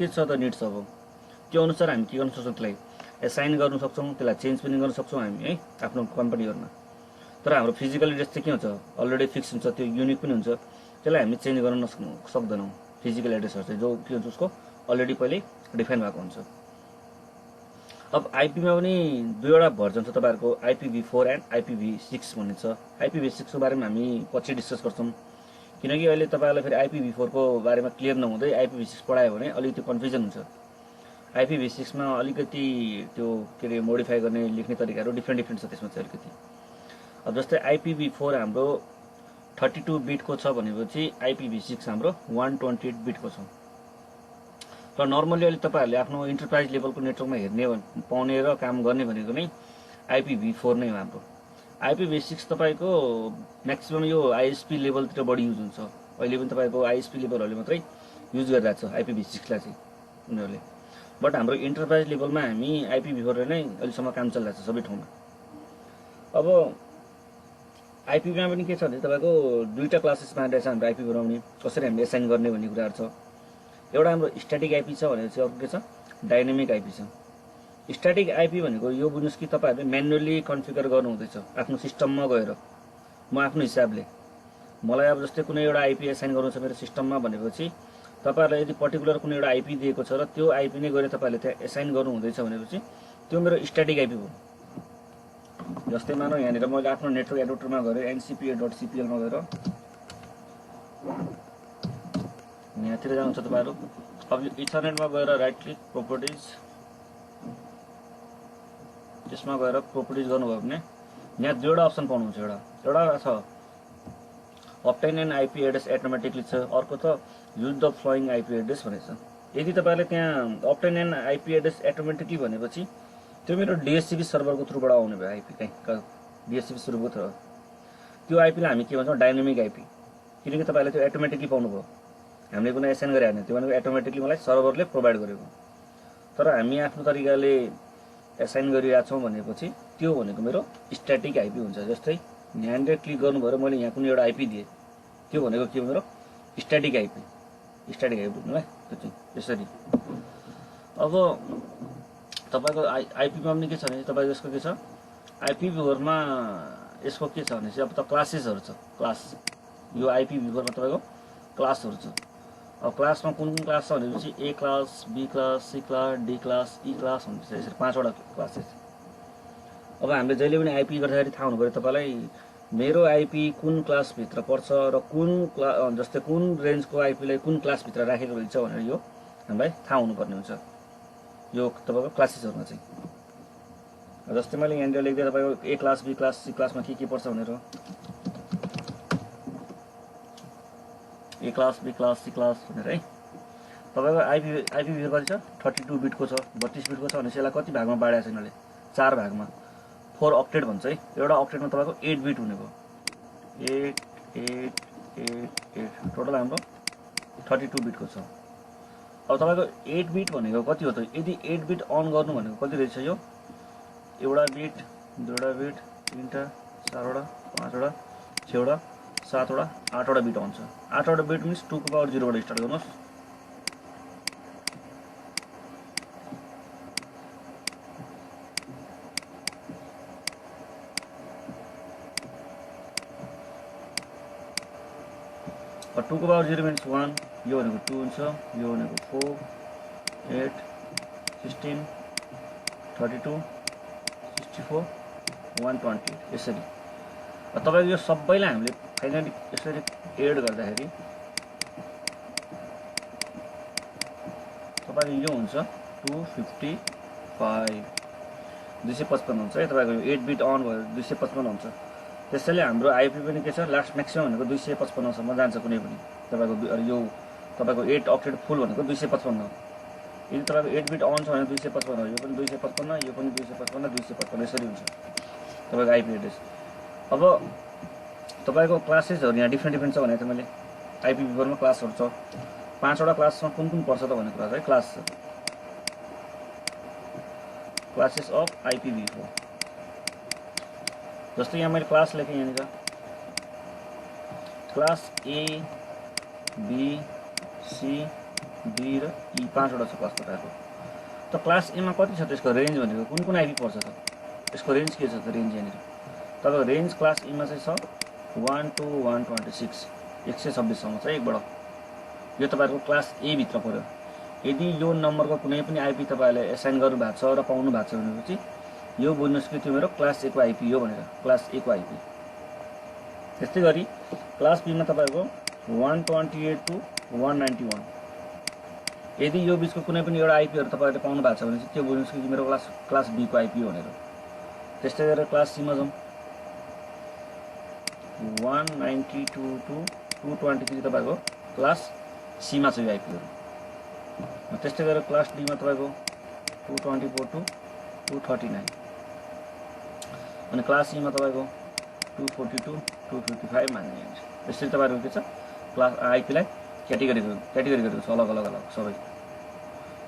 के छ त निड्स अब त्यो अनुसार हामी के गर्न सक्छौँ, त्यसलाई एसाइन गर्न सक्छौँ, त्यसलाई चेन्ज पनि गर्न सक्छौँ हामी है आफ्नो कम्पनीहरुमा। तर हाम्रो फिजिकल एड्रेस चाहिँ के हुन्छ, अलरेडी फिक्स हुन्छ, त्यो युनिक पनि हुन्छ, त्यसलाई हामी चेन्ज गर्न सक्दैनौँ। फिजिकल एड्रेसहरु चाहिँ जो के हुन्छ उसको अलरेडी पहिले डिफाइन भएको हुन्छ। अब आईपीमा पनि दुईवटा भर्जन छ तपाईहरुको, IPv4 एन्ड IPv6 भन्ने छ। IPv6 को बारेमा हामी पछि डिस्कस गर्छौं, किनकि अहिले तपाईहरुलाई फेरि IPv4 को बारेमा क्लियर नहुँदै IPv6 पढायो भने अलिकति कन्फ्युजन हुन्छ। IPv6 मा अलिकति त्यो के रे मोडिफाई गर्ने लेख्ने तरिकाहरु डिफ्रेन्ट छ त्यसमा चाहिँ अलिकति। अब जस्तै IPv4 हाम्रो 32 बिट को छ भनेपछि IPv6 हाम्रो 128 बिट को छ। र नर्मली अहिले तपाईहरुले आफ्नो इन्टरप्राइज लेभलको नेटवर्कमा हेर्ने पाउने र काम गर्ने भनेको नै IPv4 नै हो हाम्रो। IPv6 तपाईको म्याक्सिमम यो ISP लेभलतिर बढी युज हुन्छ। अहिले पनि तपाईको ISP लेभलहरुले मात्रै युज गरिरहेको छ IPv6 लाई चाहिँ उनीहरुले। बट हाम्रो इन्टरप्राइज लेभलमा हामी IPv4 ले नै अहिलेसम्म काम चलिरहेको छ सबै ठाउँमा। अब आईपी मा पनि के छ भने तपाईको दुईटा क्लासेसमा रहेछ हाम्रो आईपी बनाउने, कसरी हामीले एसाइन गर्ने भन्ने कुराहरु छ। एउटा हाम्रो स्ट्याटिक आईपी छ भनेपछि अर्को के छ, डायनामिक आईपी छ। स्ट्याटिक आईपी भनेको यो बुझ्नुस् कि तपाईहरुले म्यानुअली कन्फिगर गर्नु हुँदैछ आफ्नो सिस्टममा गएर। म आफ्नो हिसाबले मलाई अब जस्तै कुनै एउटा आईपी एसाइन गर्नु छ मेरो सिस्टममा भनेपछि तपाईहरुले यदि पर्टिकुलर कुनै एउटा आईपी दिएको छ र त्यो आईपी नै गएर तपाईहरुले त्यहाँ एसाइन गर्नु हुँदैछ भनेपछि त्यो मेरो स्ट्याटिक आईपी हो। जस्तै मानौ यहाँनिर मैले आफ्नो नेटवर्क एडप्टरमा गएर ncpa.cpl मा गएर यहाँतिर जानुहुन्छ तपाईहरु। अब इथरनेटमा गएर राइट क्लिक प्रोपर्टिज, त्यसमा गएर प्रोपर्टिज गर्नुभयो भने यहाँ दुईवटा अप्सन पाउनुहुन्छ। एउटा छ obtain an IP address automatically छ, अर्को छ use the flowing IP address भनेछ। यदि तपाईहरुले त्यहाँ obtain an IP address automatically भनेपछि त्यो मेरो DHCP सर्भरको थ्रुबाट आउने भयो आईपी कहीं DHCP सर्भरको थ्रु। त्यो आईपी लाई हामी के भन्छौं, डायनामिक आईपी, किनकि तपाईहरुले त्यो अटोमेटिकली पाउनुभयो। हामीले कुनै एसाइन गरे हैन, त्यो भनेको अटोमेटिकली मलाई सर्भरले प्रोवाइड गरेको। तर हामी आफ्नो तरिकाले एसाइन गरिरहेका छौं भनेपछि त्यो भनेको मेरो स्ट्याटिक आईपी हुन्छ। जस्तै यहाँले क्लिक गर्नु भएर मैले यहाँ कुनै एउटा आईपी दिए, त्यो भनेको के हो, मेरो स्ट्याटिक आईपी। स्ट्याटिक आईपी बुझ्नु है, त्यो चाहिँ यसरी। अब तपाईको आईपी मा पनि के छ भने तपाईको यसको के छ, IPv4 मा यसको के छ भने चाहिँ अब त क्लासेसहरु छ। क्लास यो IPv4 मा तपाईको क्लासहरु छ। अब क्लासमा कुन क्लास छ भनेपछि A class, B class, C class, D class, E class हुन्छ। यसरी पाँचवटा क्लासेस। अब हामीले जहिले पनि आईपी गर्दाखेरि थाहा हुनुपर्यो तपाईलाई मेरो आईपी कुन क्लास भित्र पर्छ र कुन जस्तै कुन रेन्जको आईपी लाई कुन क्लास भित्र राखेको हुन्छ भनेर यो हामीलाई थाहा हुनुपर्ने हुन्छ यो तपाईको क्लासेसहरुमा चाहिँ। जस्तै मैले यहाँनिर लेख्दै तपाईको A class, B class, C क्लासमा के पर्छ भनेर A class, B class, C class भनेर है। तपाईको IPv4 कति छ, 32 बिट को छ, 32 बिट को छ भनेपछि यसलाई कति भागमा बाँडेको छ यिनीले, 4 भागमा। 4 अक्टेट भन्छ है। एउटा अक्टेटमा तपाईको 8 बिट हुने भयो। 8 8 8 8 टोटल हाम्रो 32 बिट को छ। अब तपाईको 8 बिट भनेको कति हो त, यदि 8 बिट अन गर्नु भनेको कति रहेछ यो, एउटा बिट, दुईवटा बिट, तीनटा, चारवटा, पाँचवटा, छवटा, सातवटा, आठवटा बिट आउँछ। 8वटा बिट मिन्स 2 को पावर 0 बाट स्टार्ट गर्नुस्। और 2 को पावर 0 मिन्स 1, यो भनेको 2 हुन्छ, यो भनेको 4 8 16 32 64 120 यसरी। तपाईको यो सबैलाई हामीले फाइनली यसरी एड गर्दाखेरि तपाईको यो हुन्छ 255 255 हुन्छ है। तपाईको यो 8 बिट अन भयो 255 हुन्छ। त्यसैले हाम्रो आईपी पनि के छ, लास्ट म्याक्सिमम भनेको 255 सम्म जान्छ कुनै पनि। तपाईको यो तपाईको 8 अक्टेट फुल भनेको 255 हो। यदि तपाईको 8 बिट अन छ भने 255 हो, यो पनि 255, यो पनि 255 255 यसरी हुन्छ तपाईको आईपी एड्रेस। अब तपाईको क्लासेसहरु यहाँ डिफ्रेन्ट छ भने त मैले IPv4 मा क्लासहरु छ। 5वटा क्लासमा कुन पर्छ त भन्ने कुरा छ है। क्लास क्लासेस अफ IPv4 जस्तै यहाँ मैले क्लास लेखेँ, यहाँनिर class A B C B र ई 5वटा छ क्लास तपाईँको। त क्लास एमा कति छ त्यसको रेन्ज भनेको कुन कुन आइपी पर्छ त? यसको रेन्ज के छ त? रेन्ज यहाँनिर तपाईँको रेन्ज क्लास एमा चाहिँ छ 1 to 126 126सम्म छ एकबाट। यो तपाईँको क्लास ए भित्र पर्यो। यदि यो नम्बरको कुनै पनि आइपी तपाईँहरूले एसाइन गर्नु भएको छ र पाउनु भएको छ भनेपछि यो बुझ्नुहोस् कि त्यो मेरो क्लास ए को आइपी हो भनेर, क्लास ए को आइपी। त्यस्तै गरी क्लास बीमा तपाईँको 128 to 191। यदि यो बिचको कुनै पनि एउटा आइपीहरू तपाईँहरूले पाउनु भएको छ भने चाहिँ त्यो बुझ्नुहोस् कि मेरो क्लास बी को आइपी हो भनेर। त्यस्तै गरेर क्लास सीमा जाउँ 192 to 223 तपाईँको क्लास सीमा छ यो आइपीहरू। त्यस्तै गरेर क्लास डीमा तपाईँको 224 to 239 अनि क्लास सीमा तपाईँको 242 255 मान्ने हुन्छ। यसरी तपाईँहरूको के छ क्लास आइपीलाई क्याटेगोरी गरेको छ अलग अलग सबै।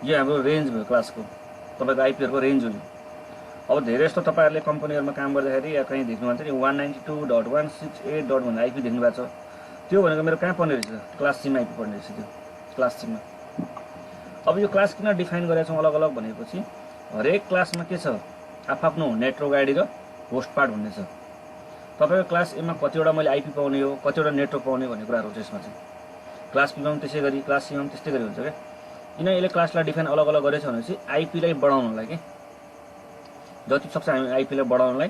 यो हाम्रो रेन्ज भयो क्लासको, तपाईँको आइपीहरूको रेन्ज हो यो। अब धेरै जस्तो तपाईँहरूले कम्पनीहरूमा काम गर्दाखेरि या कहीँ देख्नुहुन्छ नि 192.168. आइपी देख्नु भएको छ, त्यो भनेको मेरो कहाँ पर्ने रहेछ? क्लास सीमा आइपी पर्ने रहेछ त्यो क्लास सीमा। अब यो क्लास किन डिफाइन गरेका छौँ अलग अलग भनेपछि हरेक क्लासमा के छ आफ्नो नेटवर्क आइडी र होस्ट पार्ट भन्ने छ। तपाईँको क्लास एमा कतिवटा मैले आइपी पाउने हो, कतिवटा नेटवर्क पाउने भन्ने कुराहरू छ यसमा चाहिँ। क्लास बीमा पनि त्यसै गरी, क्लास सीमा पनि त्यस्तै गरी हुन्छ क्या। किन यसले क्लासलाई डिफाइन अलग अलग गरेछ भनेपछि आइपीलाई बढाउनलाई के जति सक्छ हामी आइपीलाई बढाउनलाई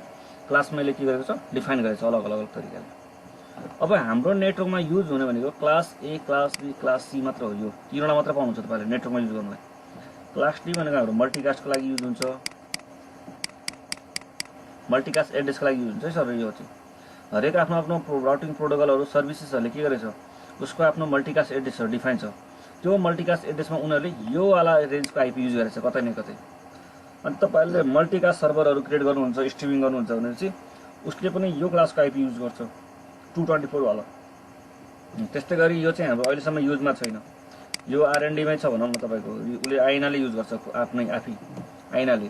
क्लास मैले के गरेको छ डिफाइन गरेको छ अलग अलग तरिकाले। अब हाम्रो नेटवर्कमा युज हुने भनेको class A, class B, class C मात्र हो। यो तीनवटा मात्र पाउनुहुन्छ तपाईँले नेटवर्कमा युज गर्नलाई। क्लास डी भनेको हाम्रो मल्टिकास्टको लागि युज हुन्छ, मल्टिकास्ट एड्रेसको लागि युज हुन्छ है सर। यो चाहिँ हरेक आफ्नो आफ्नो राउटिङ प्रोटोकलहरू सर्भिसेसहरूले के गरेछ उसको आफ्नो मल्टिकास्ट एड्रेसहरू डिफाइन छ। त्यो मल्टिकास्ट एड्रेसमा उनीहरूले यो वाला रेन्जको आइपी युज गरेछ कतै न कतै। अनि तपाईँहरूले मल्टिकास्ट सर्भरहरू क्रिएट गर्नुहुन्छ, स्ट्रिमिङ गर्नुहुन्छ भने चाहिँ उसले पनि यो क्लासको आइपी युज गर्छ 224 वाला। त्यस्तै गरी यो चाहिँ हाम्रो अहिलेसम्म युजमा छैन, यो आरएनडीमै छ भनौँ न। तपाईँको उसले आइनाले युज गर्छ आफै आइनाले।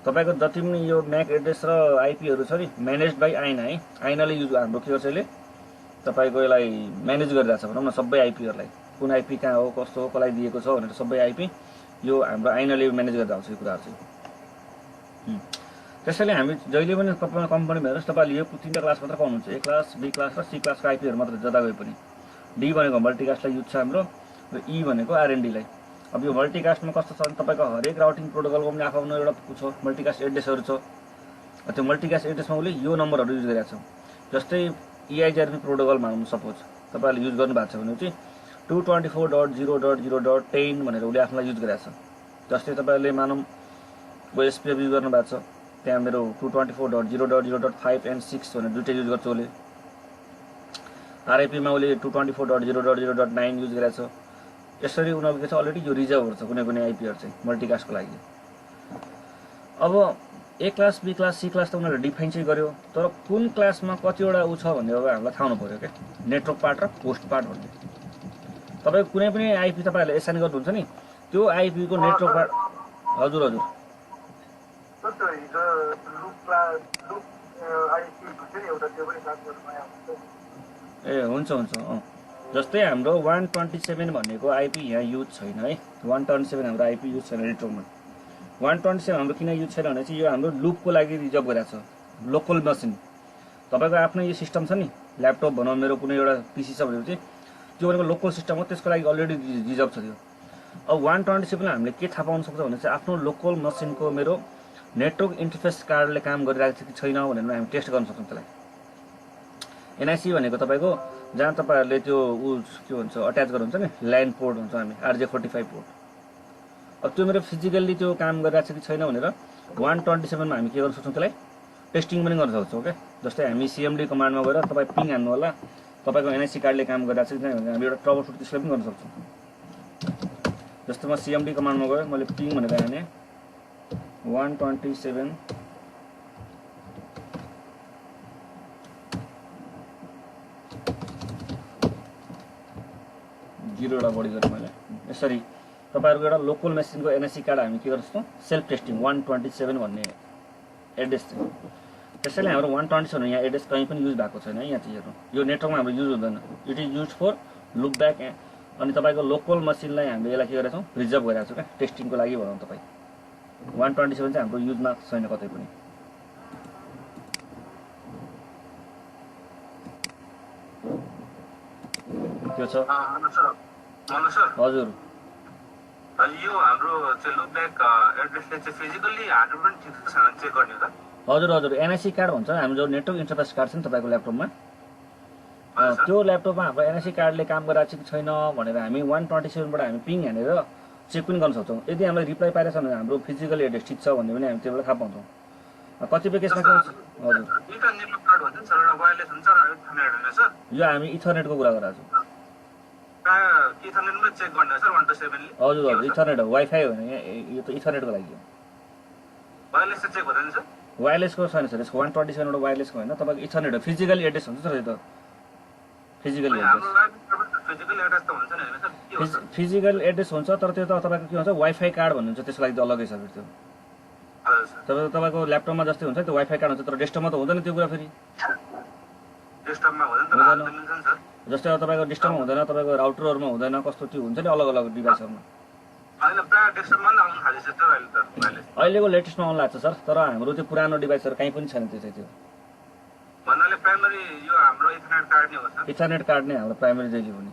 तपाईँको जति पनि यो म्याक एड्रेस र आइपीहरू छ नि म्यानेज बाई आइना है, आइनाले युज हाम्रो के गर्छ यसले तपाईँको यसलाई म्यानेज गरिरहेको छ भनौँ न सबै आइपीहरूलाई। कुन आइपी कहाँ हो, कस्तो हो, कसलाई दिएको छ भनेर सबै आइपी यो हाम्रो आइनाले म्यानेज गरेर आउँछ यो कुराहरू चाहिँ। त्यसैले हामी जहिले पनि कम्पनीमा हेर्नुहोस् तपाईँले यो 3टा क्लास मात्र पाउनुहुन्छ, ए क्लास, बी क्लास र सी क्लासको आइपीहरू मात्र जता गए पनि। डी भनेको मल्टिकास्टलाई युज छ हाम्रो र ई भनेको आरएनडीलाई। अब यो मल्टिकास्टमा कस्तो छ भने तपाईँको हरेक राउटिङ प्रोटोकलको पनि आफ्नो एउटा छ मल्टिकास्ट एड्रेसहरू छ। त्यो मल्टिकास्ट एड्रेसमा उसले यो नम्बरहरू युज गरेको छ। जस्तै EIGRP प्रोटोकल मानौँ सपोज तपाईँहरूले युज गर्नुभएको छ भने चाहिँ 224.0.0.10 भनेर उसले आफूलाई युज गरेको छ। जस्तै तपाईँहरूले मानौँ OSPF युज गर्नुभएको छ, त्यहाँ मेरो 224.0.0.5 and 6 भनेर दुइटै युज गर्छ उसले। आरआइपीमा उसले 224.0.0.9 युज गरेको छ। यसरी उनीहरूको के छ अलरेडी यो रिजर्भहरू छ कुनै कुनै आइपीहरू चाहिँ मल्टिकास्टको लागि। अब A class, B class, C class त उनीहरूले डिफाइन चाहिँ गर्यो, तर कुन क्लासमा कतिवटा ऊ छ भन्ने अब हामीलाई थाहा हुनु पऱ्यो क्या, नेटवर्क पार्ट र होस्ट पार्ट भन्ने। तपाईँको कुनै पनि आइपी तपाईँहरूले एसाइन गर्नुहुन्छ नि त्यो आइपीको नेटवर्क पार्ट। हजुर हजुर ए हुन्छ हुन्छ। जस्तै हाम्रो 127 भनेको आइपी यहाँ युज छैन है, 127 हाम्रो आइपी युज छैन नेटवर्कमा। 127 हाम्रो किन युज छैन भने चाहिँ यो हाम्रो लुपको लागि रिजर्भ गरेको छ, लोकल मसिन। तपाईँको आफ्नै यो सिस्टम छ नि, ल्यापटप भनौँ मेरो कुनै एउटा पिसी छ भनेपछि त्यो भनेको लोकल सिस्टम हो, त्यसको लागि अलरेडी रिजर्भ छ त्यो। अब 127 हामीले के थाहा पाउन सक्छ भने चाहिँ आफ्नो लोकल मसिनको मेरो नेटवर्क इन्टरफेस कार्डले काम गरिरहेको छ कि छैन भनेर हामी टेस्ट गर्न सक्छौँ त्यसलाई। एनआइसी भनेको तपाईँको जहाँ तपाईँहरूले त्यो के भन्छ अट्याच गर्नुहुन्छ नि ल्यान्ड पोर्ट हुन्छ हामी RJ45 पोर्ट। अब त्यो मेरो फिजिकल्ली त्यो काम गरिरहेको छ कि छैन भनेर 127मा हामी के गर्न सक्छौँ त्यसलाई टेस्टिङ पनि गर्न सक्छौँ क्या। जस्तै हामी CMD कमान्डमा गएर तपाईँ पिङ हान्नु होला तपाईँको एनआइसी कार्डले काम गरिरहेको छ कि छैन भने हामी एउटा ट्रबल सुट त्यसलाई पनि गर्न सक्छौँ। जस्तो म CMD कमान्डमा गएँ, मैले पिङ भनेर हाने 127 0 बढी गरेँ मैले। यसरी तपाईँहरूको एउटा लोकल मेसिनको एनआइसी कार्ड हामी के गर्छौँ सेल्फ टेस्टिङ 127 भन्ने एड्रेस चाहिँ। त्यसैले हाम्रो 127 यहाँ एड्रेस कहीँ पनि युज भएको छैन है यहाँ चाहिँ हेर्नु। यो नेटवर्कमा हाम्रो युज हुँदैन, it is use for look back अनि तपाईँको लोकल मसिनलाई हामीले यसलाई के गरेका छौँ रिजर्भ गरेका छौँ क्या टेस्टिङको लागि भनौँ तपाईँ 127 चाहिँ हाम्रो युजमा छैन कतै पनि त्यो छ हजुर यो हाम्रो चाहिँ लुपब्याक एड्रेसले चाहिँ फिजिकल्ली 100% ठिक छ भनेर चेक गर्ने हो त हजुर हजुर एनआइसी कार्ड हुन्छ हाम्रो जो नेटवर्क इन्टरफेस कार्ड छ नि तपाईँको ल्यापटपमा त्यो ल्यापटपमा हाम्रो एनआइसी कार्डले काम गरिरहेको छ कि छैन भनेर हामी 127 बाट हामी पिङ हानेर चेक पनि गर्न सक्छौँ यदि हामीलाई रिप्लाई पाइरहेछ भने हाम्रो फिजिकल एड्रेस ठिक छ भन्ने पनि हामी त्यो बेला थाहा पाउँछौँ कतिपय केसमा के हुन्छ हजुर यो हामी इथरनेटको कुरा गरिरहेको छौँ हजुर हजुर इथरनेट हो वाइफाई होइन यो त इथरनेटको लागि हो वायरलेसको छैन सर यसको 127 बाट वायरलेसको होइन तपाईँको इथरनेट हो फिजिकल एड्रेस हुन्छ सर यो त फिजिकल एड्रेस फिजिकल एड्रेस हुन्छ तर त्यो त तपाईँको के हुन्छ वाइफाई कार्ड भन्नुहुन्छ त्यसको लागि त अलगै छ फेरि त्यो तपाईँको ल्यापटपमा जस्तै हुन्छ त्यो वाइफाई कार्ड हुन्छ तर डेस्कटपमा त हुँदैन त्यो कुरा फेरि जस्तै अब तपाईँको डेस्कटपमा हुँदैन तपाईँको राउटरहरूमा हुँदैन कस्तो त्यो हुन्छ नि अलग अलग डिभाइसहरूमा अहिलेको लेटेस्टमा आउनु लाग्छ सर तर हाम्रो त्यो पुरानो डिभाइसहरू कहीँ पनि छैन त्यो चाहिँ त्यो इथरनेट कार्ड नै हाम्रो प्राइमरी जहिले पनि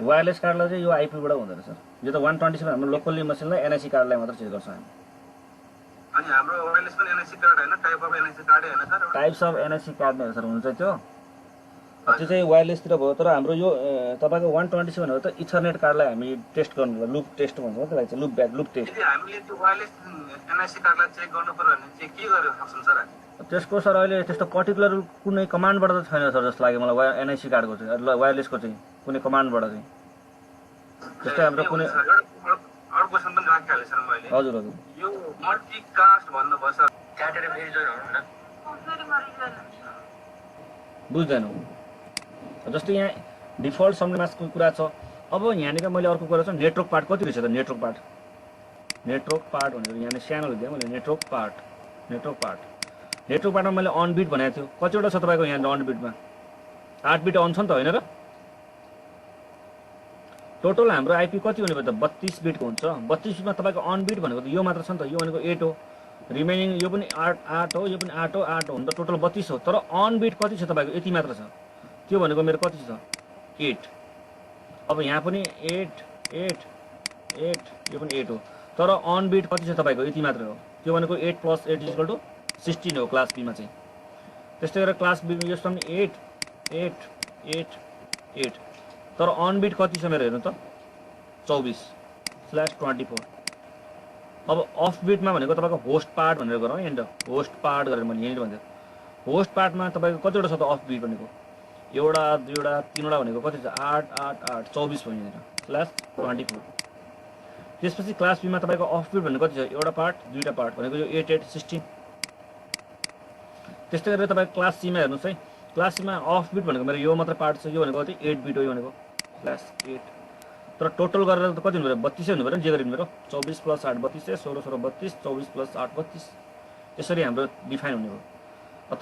वायरलेस कार्डलाई चाहिँ यो आइपीबाट हुँदैन सर यो त 127 हाम्रो लोकल्ली मसिनलाई एनआइसी कार्डलाई मात्र चेक गर्छौँ हामी टाइप्स अफ एनआइसी कार्ड नै हो सर हुन्छ त्यो चाहिँ वायरलेसतिर भयो तर हाम्रो यो तपाईँको 127 हो त इथरनेट कार्डलाई हामी टेस्ट गर्नु लुप टेस्ट भन्छ त्यसलाई चाहिँ लुप टेस्ट त्यसको सर अहिले त्यस्तो पर्टिकुलर कुनै कमान्डबाट त छैन सर जस्तो लाग्यो मलाई एनआइसी कार्डको चाहिँ वायरलेसको चाहिँ कुनै कमान्डबाट चाहिँ त्यस्तै हाम्रो कुनै हजुर हजुर बुझ्दैनौँ जस्तै यहाँ डिफल्ट सम्झनाको कुरा छ अब यहाँनिर मैले अर्को कुरा छ नेटवर्क पार्ट कति रहेछ त नेटवर्क पार्ट भनेर यहाँनिर सानो लिदिएँ मैले नेटवर्क पार्टमा मैले अन बिट भनेको थियो कतिवटा छ तपाईँको यहाँ अन बिटमा 8 बिट अन छ नि त होइन र टोटल हाम्रो आइपी कति हुने भयो त 32 बिटको हुन्छ 32 बिटमा तपाईँको अन बिट भनेको त यो मात्र छ नि त यो भनेको 8 हो रिमेनिङ यो पनि 8 हो यो पनि 8 हो हुन त टोटल 32 हो तर अन बिट कति छ तपाईँको यति मात्र छ त्यो भनेको मेरो कति छ 8 अब यहाँ पनि 8 यो पनि 8 हो तर अन बिट कति छ तपाईँको यति मात्र हो त्यो भनेको 8 + 8 = 16 हो क्लास बीमा चाहिँ त्यस्तै गरेर क्लास बी यसमा पनि 8 तर अन बिट कति छ मेरो हेर्नु त 24/24 अब अफ बिटमा भनेको तपाईँको होस्ट पार्ट भनेर गरौँ यहाँनिर होस्ट पार्ट गरेर मैले यहाँनिर भन्छु होस्ट पार्टमा तपाईँको कतिवटा छ त अफ बिट भनेको एउटा दुईवटा तीनवटा भनेको कति छ 8 24 भयो यहाँनिर /24 त्यसपछि क्लास बीमा तपाईँको अफ बिट भनेको कति छ एउटा पार्ट दुईवटा पार्ट भनेको यो 8 16 त्यस्तै गरेर तपाईँको क्लास सीमा हेर्नुहोस् है क्लास सीमा अफ बिट भनेको मेरो यो मात्र पार्ट छ यो भनेको कति 8 बिट हो यो भनेको /8 तर टोटल गरेर त कति हुनु पऱ्यो 32 हुनु पऱ्यो नि जे गरिनु मेरो 24 + 8 32 16 16 32 24 + 8 32 यसरी हाम्रो डिफाइन हुने हो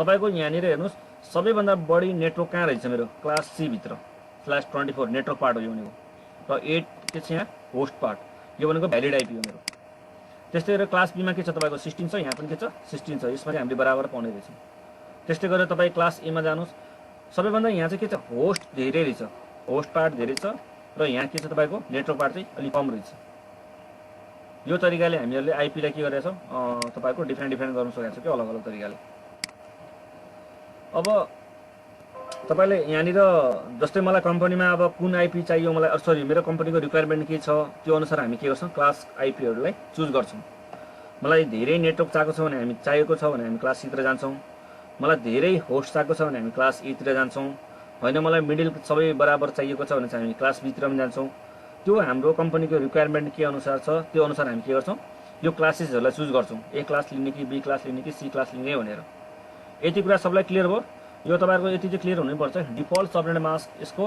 तपाईँको यहाँनिर हेर्नुहोस् सबैभन्दा बढी नेटवर्क कहाँ रहेछ मेरो क्लास सी भित्र /24 नेटवर्क पार्ट हो यो भनेको र 8 के छ यहाँ होस्ट पार्ट यो भनेको भ्यालिड आइपी हो मेरो त्यस्तै गरेर क्लास बीमा के छ तपाईँको 16 छ यहाँ पनि के छ 16 छ यसमा चाहिँ हामीले बराबर पाउने रहेछ त्यस्तै गरेर तपाईँ क्लास एमा जानुहोस् सबैभन्दा यहाँ चाहिँ के छ होस्ट धेरै रहेछ होस्ट पार्ट धेरै छ र यहाँ के छ तपाईँको नेटवर्क पार्ट चाहिँ अलिक कम रहेछ यो तरिकाले हामीहरूले आइपीलाई के गरेका छौँ तपाईँको डिफ्रेन्ट गर्न सकेका छौँ कि अलग अलग तरिकाले अब तपाईँले यहाँनिर जस्तै मलाई कम्पनीमा अब कुन आइपी चाहियो मलाई सरी मेरो कम्पनीको रिक्वायरमेन्ट के छ त्यो अनुसार हामी के गर्छौँ क्लास आइपीहरूलाई चुज गर्छौँ मलाई धेरै नेटवर्क चाहिएको छ भने हामी चाहिएको छ भने हामी क्लास सीतिर जान्छौँ मलाई धेरै होस्ट चाहिएको छ भने हामी क्लास ईतिर जान्छौँ होइन मलाई मिडल सबै बराबर चाहिएको छ भने चाहिँ हामी क्लास बीतिर पनि जान्छौँ त्यो हाम्रो कम्पनीको रिक्वायरमेन्ट के अनुसार छ त्यो अनुसार हामी के गर्छौँ यो क्लासेसहरूलाई चुज गर्छौँ ए क्लास लिने कि बी क्लास लिने कि सी क्लास लिने भनेर यति कुरा सबलाई क्लियर भयो यो तपाईँहरूको यति चाहिँ क्लियर हुनुपर्छ डिफल्ट सबनेट मास्क यसको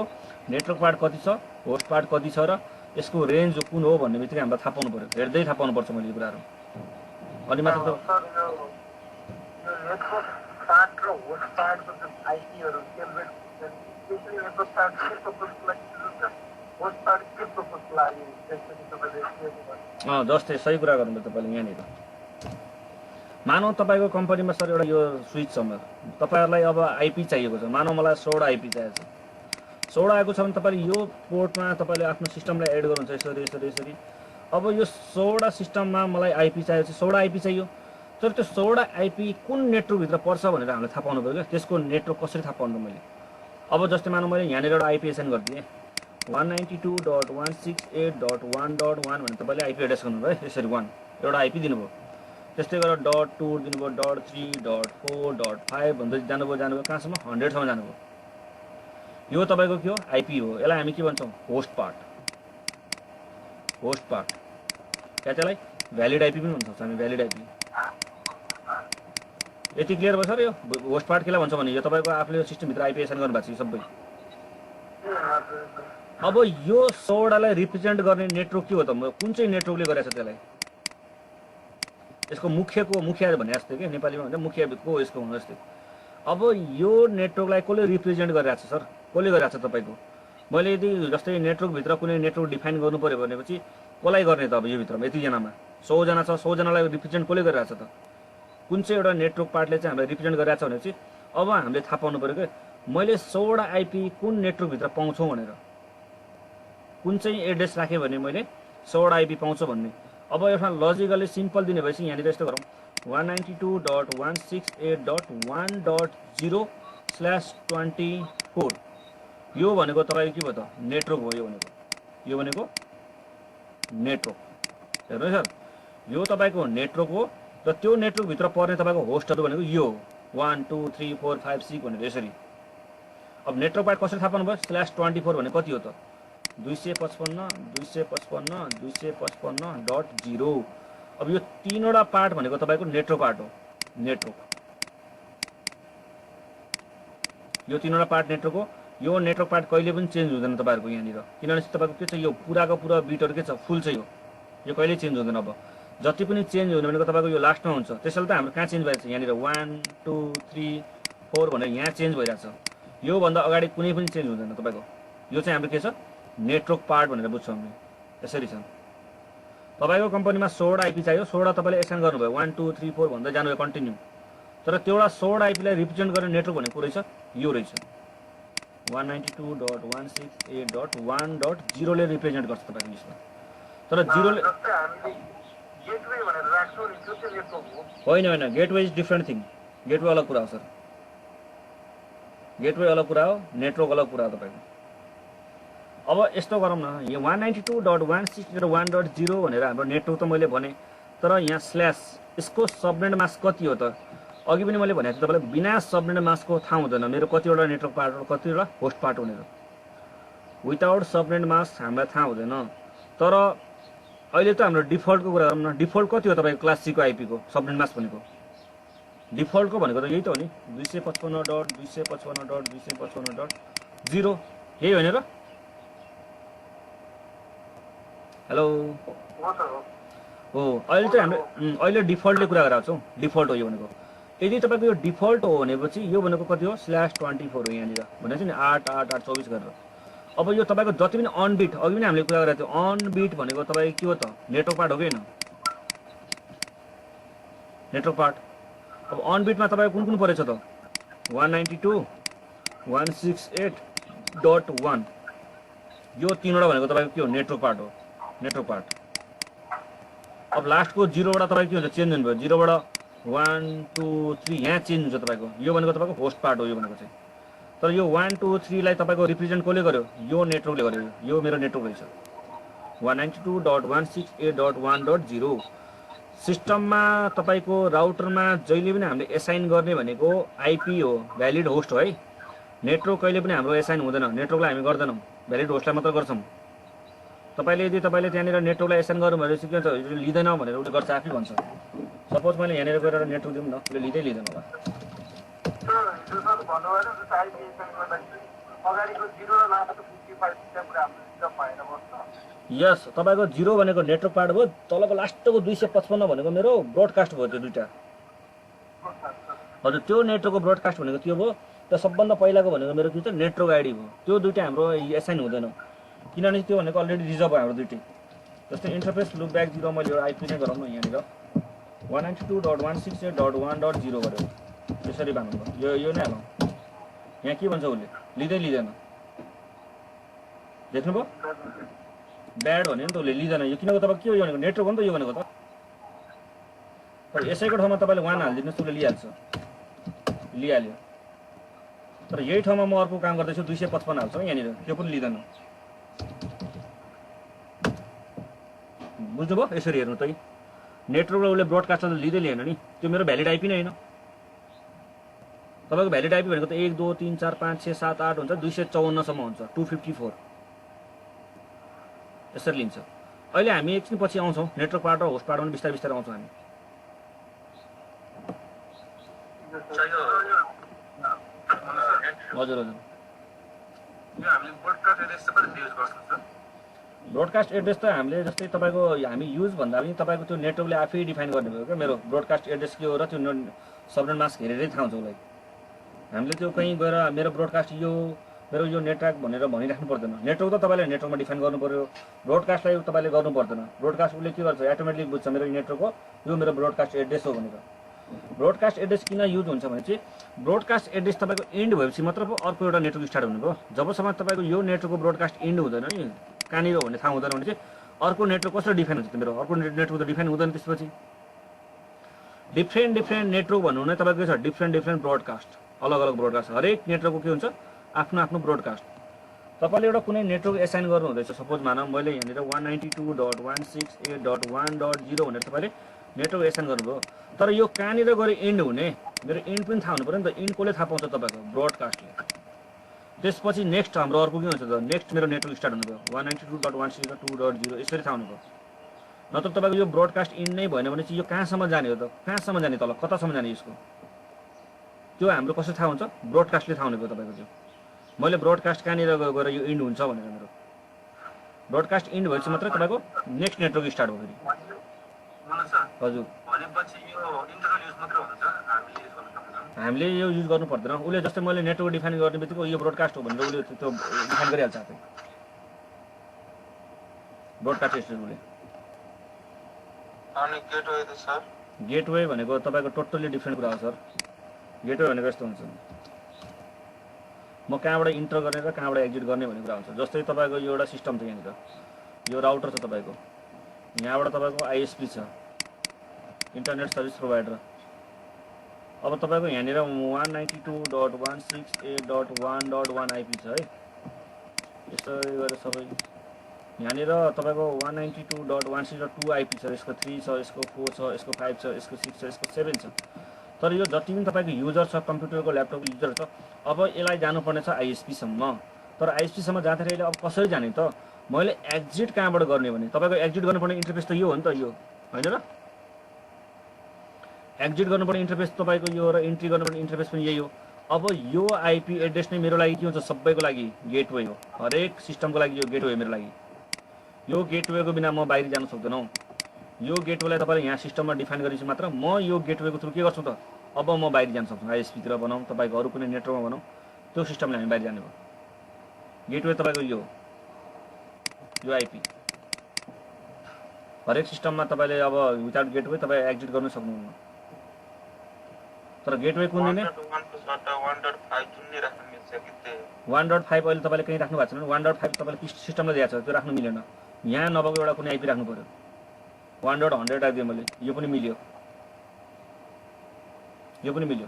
नेटवर्क पार्ट कति छ होस्ट पार्ट कति छ र यसको रेन्ज कुन हो भन्ने बित्तिकै हामीलाई थाहा पाउनु पऱ्यो हेर्दै थाहा पाउनुपर्छ मैले यो कुराहरू अनि मात्र त त्यसरी नेटवर्क कार्ड के प्रपोजको लागि दिनुहुन्छ होस्ट कार्ड के प्रपोजको लागि त्यसरी तपाईँले दिएको जस्तै सही कुरा गर्नुभयो तपाईँले यहाँनिर मानौ तपाईँको कम्पनीमा सर एउटा यो स्विच छ तपाईँहरूलाई अब आइपी चाहिएको छ मानौ मलाई 16 आइपी चाहिएको छ 16 आएको छ भने तपाईँले यो पोर्टमा तपाईँले आफ्नो सिस्टमलाई एड गर्नुहुन्छ यसरी यसरी यसरी अब यो 16 सिस्टममा मलाई आइपी चाहिएको छ 16 आइपी चाहियो तर त्यो 16 आइपी कुन नेटवर्कभित्र पर्छ भनेर हामीले थाहा पाउनु पऱ्यो क्या त्यसको नेटवर्क कसरी थाहा पाउनु मैले अब जस्तै मानौ मैले यहाँनिर एउटा आइपी एसाइन गरिदिएँ 192.168.1.1 भने तपाईँले आइपी एड्रेस गर्नुभयो है यसरी 1 एउटा आइपी दिनुभयो त्यस्तै गरेर .2 दिनुभयो .3.4.5 भन्दै जानुभयो कहाँसम्म 100 सम्म जानुभयो यो तपाईँको के हो आइपी हो यसलाई हामी के भन्छौँ होस्ट पार्ट क्या त्यसलाई भ्यालिड आइपी पनि भन्छौँ हामी भ्यालिड आइपी यति क्लियर भयो सर यो होस्ट पार्ट केलाई भन्छ भने यो तपाईँको आफूले सिस्टमभित्र आइपी एसाइन गर्नुभएको छ यो सबै अब यो 16 लाई रिप्रेजेन्ट गर्ने नेटवर्क के हो त कुन चाहिँ नेटवर्कले गरेछ त्यसलाई यसको मुखिया भने जस्तै के नेपालीमा भन्छ मुखिया को यसको हुन जस्तै अब यो नेटवर्कलाई कसले रिप्रेजेन्ट गरिरहेछ सर कसले गरिरहेछ तपाईँको मैले यदि जस्तै नेटवर्कभित्र कुनै नेटवर्क डिफाइन गर्नु पर्यो भनेपछि कसलाई गर्ने त अब यो भित्रमा यतिजनामा 100 जना छ 100 जनालाई रिप्रेजेन्ट कसले गरिरहेछ त कुन चाहिँ एउटा नेटवर्क पार्टले चाहिँ हामीलाई रिप्रेजेन्ट गरिरहेछ भनेपछि अब हामीले थाहा पाउनु पर्यो कि मैले 16 आइपी कुन नेटवर्कभित्र पाउँछु भनेर कुन चाहिँ एड्रेस राखेँ भने मैले 16 आइपी पाउँछु भन्ने अब यसमा लजिकली सिम्पल दिने भएपछि यहाँनिर यस्तो गरौँ 192.168.1.0/24 यो भनेको तपाईँको के भयो त नेटवर्क हो यो भनेको नेटवर्क हेर्नु सर यो तपाईँको नेटवर्क हो र त्यो नेटवर्कभित्र पर्ने तपाईँको होस्टहरू भनेको यो 1 2 3 4 5 6 भनेर यसरी अब नेटवर्क पार्ट कसरी थाहा पाउनुभयो /24 भने कति हो त 255.255.255.0 अब यो तीनवटा पार्ट भनेको तपाईँको नेटवर्क पार्ट हो यो तीनवटा पार्ट नेटवर्क हो यो नेटवर्क पार्ट कहिले पनि चेन्ज हुँदैन तपाईँहरूको यहाँनिर किनभने तपाईँको के छ यो पुराको पुरा बिटहरू के छ फुल छ यो कहिले चेन्ज हुँदैन अब जति पनि चेन्ज हुने भनेको तपाईँको यो लास्टमा हुन्छ त्यसैले त हाम्रो कहाँ चेन्ज भइरहेछ यहाँनिर 1 2 3 4 भनेर यहाँ चेन्ज भइरहेछ योभन्दा अगाडि कुनै पनि चेन्ज हुँदैन तपाईँको यो चाहिँ हाम्रो के छ नेटवर्क पार्ट भनेर बुझ्छौँ हामी यसरी छ तपाईँको कम्पनीमा 16 आइपी चाहियो 16 तपाईँले एसाइन गर्नुभयो 1 2 3 4 भन्दै जानुभयो कन्टिन्यू तर त्योवटा 16 आइपीलाई रिप्रेजेन्ट गर्ने नेटवर्क भनेको रहेछ यो रहेछ 192.168.1.0 ले रिप्रेजेन्ट गर्छ तपाईँको यसमा तर 0 ले गेटवे भनेर राख्छु नि त्यो चाहिँ नेटवर्क हो होइन gateway is different thing gateway अलग कुरा हो सर गेटवे अलग कुरा हो नेटवर्क अलग कुरा हो तपाईँको अब यस्तो गरौँ न यो 192.168.1.0 भनेर हाम्रो नेटवर्क त मैले भने तर यहाँ स्ल्यास यसको सबनेट मास्क कति हो त अघि पनि मैले भनेको थिएँ तपाईँलाई बिना सबनेट मास्कको थाहा हुँदैन मेरो कतिवटा नेटवर्क पार्ट हो कतिवटा होस्ट पार्ट भनेर विदाउट सबनेट मास्क हामीलाई थाहा हुँदैन तर अहिले त हाम्रो डिफल्टको कुरा गरौँ न डिफल्ट कति हो तपाईँको क्लास C को आइपी को सबनेट मास्क भनेको डिफल्टको भनेको त यही त हो नि 255.255.255.0 यही होइन र हेलो हो अहिले चाहिँ हाम्रो अहिले डिफल्टले कुरा गरेको छौँ डिफल्ट हो यो भनेको यदि तपाईँको यो डिफल्ट हो भनेपछि यो भनेको कति हो /24 हो यहाँनिर भनेको नि 8 8 8 24 गरेर अब यो तपाईँको जति पनि अन बिट अघि पनि हामीले कुरा गरेको थियो अन बिट भनेको तपाईँको के हो त नेटवर्क पार्ट हो कि होइन नेटवर्क पार्ट अब अन बिटमा तपाईँको कुन परेछ त 192.168.1 यो तीनवटा भनेको तपाईँको के हो नेटवर्क पार्ट हो नेटवर्क पार्ट अब लास्टको 0 बाट तपाईँको के हुन्छ चेन्ज हुनुभयो 0 बाट 1 2 3 यहाँ चेन्ज हुन्छ तपाईँको यो भनेको तपाईँको होस्ट पार्ट हो यो भनेको चाहिँ तर यो 1 2 3 लाई तपाईँको रिप्रेजेन्ट कसले गर्यो यो नेटवर्कले गर्यो यो मेरो नेटवर्क रहेछ 192.168.1.0 सिस्टममा तपाईँको राउटरमा जहिले पनि हामीले एसाइन गर्ने भनेको आइपी हो भ्यालिड होस्ट हो है नेटवर्क कहिले पनि हाम्रो एसाइन हुँदैन नेटवर्कलाई हामी गर्दैनौँ भ्यालिड होस्टलाई मात्र गर्छौँ तपाईँले यदि तपाईँले त्यहाँनिर नेटवर्कलाई एसाइन गर्नु भनेपछि के भन्छ लिँदैन भनेर उसले गर्छ आफै भन्छ सपोज मैले यहाँनिर गएर नेटवर्क दिउँ न उसले लिँदै लिँदैन होला यस तपाईँको 0 भनेको नेटवर्क पार्ट भयो तलको लास्टको 255 भनेको मेरो ब्रोडकास्ट भयो त्यो दुईटा हजुर त्यो नेटवर्कको ब्रोडकास्ट भनेको के भयो त सबभन्दा पहिलाको भनेको मेरो के छ नेटवर्क आइडी भयो, त्यो दुइटै हाम्रो एसाइन हुँदैन किनभने त्यो भनेको अलरेडी रिजर्भ भयो हाम्रो दुइटै। जस्तै इन्टरफेस लुप ब्याक 0 मैले एउटा आइपी नै गराउँ न यहाँनिर 192.168.1.0 गरेर त्यसरी भन्नुभयो, यो नै हालौँ। यहाँ के भन्छ उसले लिँदैन, देख्नुभयो ब्याड भन्यो नि त उसले लिँदैन। यो किनभने तपाईँ के हो यो भनेको नेटवर्क हो नि त यो भनेको त। तर यसैको ठाउँमा तपाईँले 1 हालिदिनुहोस् उसले लिइहाल्यो। तर यही ठाउँमा म अर्को काम गर्दैछु 255 हाल्छु यहाँनिर, त्यो पनि लिँदैन। बुझ्नुभयो? यसरी हेर्नु त नेटवर्कलाई उसले ब्रोडकास्टलाई लिँदैन नि, त्यो मेरो भ्यालिड आइपी नै होइन। तपाईँको भ्यालिड आइपी भनेको त 1 2 3 4 5 6 7 8 हुन्छ, 254 सम्म हुन्छ, 254 यसरी लिन्छ। अहिले हामी एकछिन पछि आउँछौँ नेटवर्क पार्ट र होस्ट पार्टमा पनि बिस्तारै बिस्तारै आउँछौँ हामी। हजुर हजुर ब्रोडकास्ट एड्रेस त हामीले जस्तै तपाईँको हामी युज भन्दा पनि तपाईँको त्यो नेटवर्कले आफै डिफाइन गर्ने भयो क्या। मेरो ब्रोडकास्ट एड्रेस के हो र त्यो सबनेट मास्क हेरेरै थाहा हुन्छ उसलाई। हामीले त्यो कहीँ गएर मेरो ब्रोडकास्ट यो मेरो यो नेटवर्क भनेर भनिराख्नु पर्दैन। नेटवर्क त तपाईँले नेटवर्कमा डिफाइन गर्नु पऱ्यो, ब्रोडकास्टलाई तपाईँले गर्नु पर्दैन। ब्रोडकास्ट उसले के गर्छ अटोमेटिकली बुझ्छ मेरो नेटवर्क हो यो मेरो ब्रोडकास्ट एड्रेस हो भनेर। ब्रोडकास्ट एड्रेस किन युज हुन्छ भने चाहिँ ब्रोडकास्ट एड्रेस तपाईँको इन्ड भएपछि मात्र पो अर्को एउटा नेटवर्क स्टार्ट हुनुभयो। जबसम्म तपाईँको यो नेटवर्कको ब्रोडकास्ट इन्ड हुँदैन नि कहाँनिर हो भन्ने थाहा हुँदैन भने चाहिँ अर्को नेटवर्क कसरी डिफाइन हुन्छ मेरो अर्को नेटवर्क त डिफाइन हुँदैन। त्यसपछि डिफ्रेन्ट नेटवर्क भन्नु नै तपाईँको के छ डिफ्रेन्ट ब्रोडकास्ट, अलग अलग ब्रोडकास्ट। हरेक नेटवर्कको के हुन्छ आफ्नो आफ्नो ब्रोडकास्ट। तपाईँले एउटा कुनै नेटवर्क एसाइन गर्नु हुँदैछ, सपोज मानौँ मैले यहाँनिर 192.168.1.0 भनेर तपाईँले नेटवर्क एसाइन गर्नुभयो। तर यो कहाँनिर गएर इन्ड हुने मेरो इन्ड पनि थाहा हुनु पऱ्यो नि त। इन्ड कसले थाहा पाउँछ तपाईँको ब्रोडकास्टले। त्यसपछि नेक्स्ट हाम्रो अर्को के हुन्छ त नेक्स्ट मेरो नेटवर्क स्टार्ट हुनुभयो 192.168.2.0 यसरी थाहा हुनुभयो। नत्र तपाईँको यो ब्रोडकास्ट इन्ड नै भएन भने चाहिँ यो कहाँसम्म जाने हो त, कहाँसम्म जाने तल कतासम्म जाने यसको त्यो हाम्रो कसरी थाहा हुन्छ ब्रोडकास्टले थाहा हुनुभयो तपाईँको। त्यो मैले ब्रोडकास्ट कहाँनिर गएर यो इन्ड हुन्छ भनेर मेरो ब्रोडकास्ट इन्ड भएपछि मात्रै तपाईँको नेक्स्ट नेटवर्क स्टार्ट हो फेरि। हजुर हामीले यो युज गर्नु पर्दैन। उसले जस्तै मैले नेटवर्क डिफाइन गर्ने बित्तिकै यो ब्रोडकास्ट हो भनेर उसले त्यो डिफाइन गरिहाल्छ आफै ब्रोडकास्ट एड्रेस उसले। अनि गेटवे त सर गेटवे भनेको तपाईँको टोटल्ली डिफ्रेन्ट कुरा हो सर। गेटवे भनेको यस्तो हुन्छ म कहाँबाट इन्टर गर्ने र कहाँबाट एक्जिट गर्ने भन्ने कुरा हुन्छ। जस्तै तपाईँको यो एउटा सिस्टम छ यहाँनिर, यो राउटर छ तपाईँको, यहाँबाट तपाईँको आइएसपी छ इन्टरनेट सर्भिस प्रोभाइडर। अब तपाईँको यहाँनिर 192.168.1.1 आइपी छ है। यसरी गरेर सबै यहाँनिर तपाईँको 192.168.2 आइपी छ, यसको 3 छ, यसको 4 छ, यसको 5 छ, यसको 6 छ, यसको 7 छ। तर यो जति पनि तपाईँको युजर छ कम्प्युटरको ल्यापटपको युजर छ अब यसलाई जानुपर्ने छ आइएसपीसम्म। तर आइएसपीसम्म जाँदाखेरि अब कसरी जाने त मैले एक्जिट कहाँबाट गर्ने भने तपाईँको एक्जिट गर्नुपर्ने इन्टरफेस त यो हो नि त, यो होइन र। एक्जिट गर्नुपर्ने इन्टरफेस तपाईँको यो र इन्ट्री गर्नुपर्ने इन्टरफेस पनि यही हो। अब यो आइपी एड्रेस नै मेरो लागि के हुन्छ सबैको लागि गेटवे हो, हरेक सिस्टमको लागि यो गेटवे मेरो लागि। यो गेटवेको बिना म बाहिर जान सक्दैनौँ। यो गेटवेलाई तपाईँले यहाँ सिस्टममा डिफाइन गरेपछि मात्र म यो गेटवेको थ्रु के गर्छु त अब म बाहिर जान सक्छु। आइएसपीतिर बनाऊँ तपाईँको अरू कुनै नेटवर्कमा बनाऊँ त्यो सिस्टमले हामी बाहिर जाने भयो। गेटवे तपाईँको यो आइपी हरेक सिस्टममा तपाईँले अब विदाउट गेटवे तपाईँ एक्जिट गर्न सक्नुहुन्न। तर गेटवे कुन दिने 1.5 अहिले तपाईँले कहीँ राख्नु भएको छैन। 1.5 तपाईँले सिस्टमले दिएको छ त्यो राख्नु मिलेन। यहाँ नभएको एउटा कुनै आइपी राख्नु पऱ्यो। 1.100 राखिदिएँ मैले, यो पनि मिल्यो, यो पनि मिल्यो।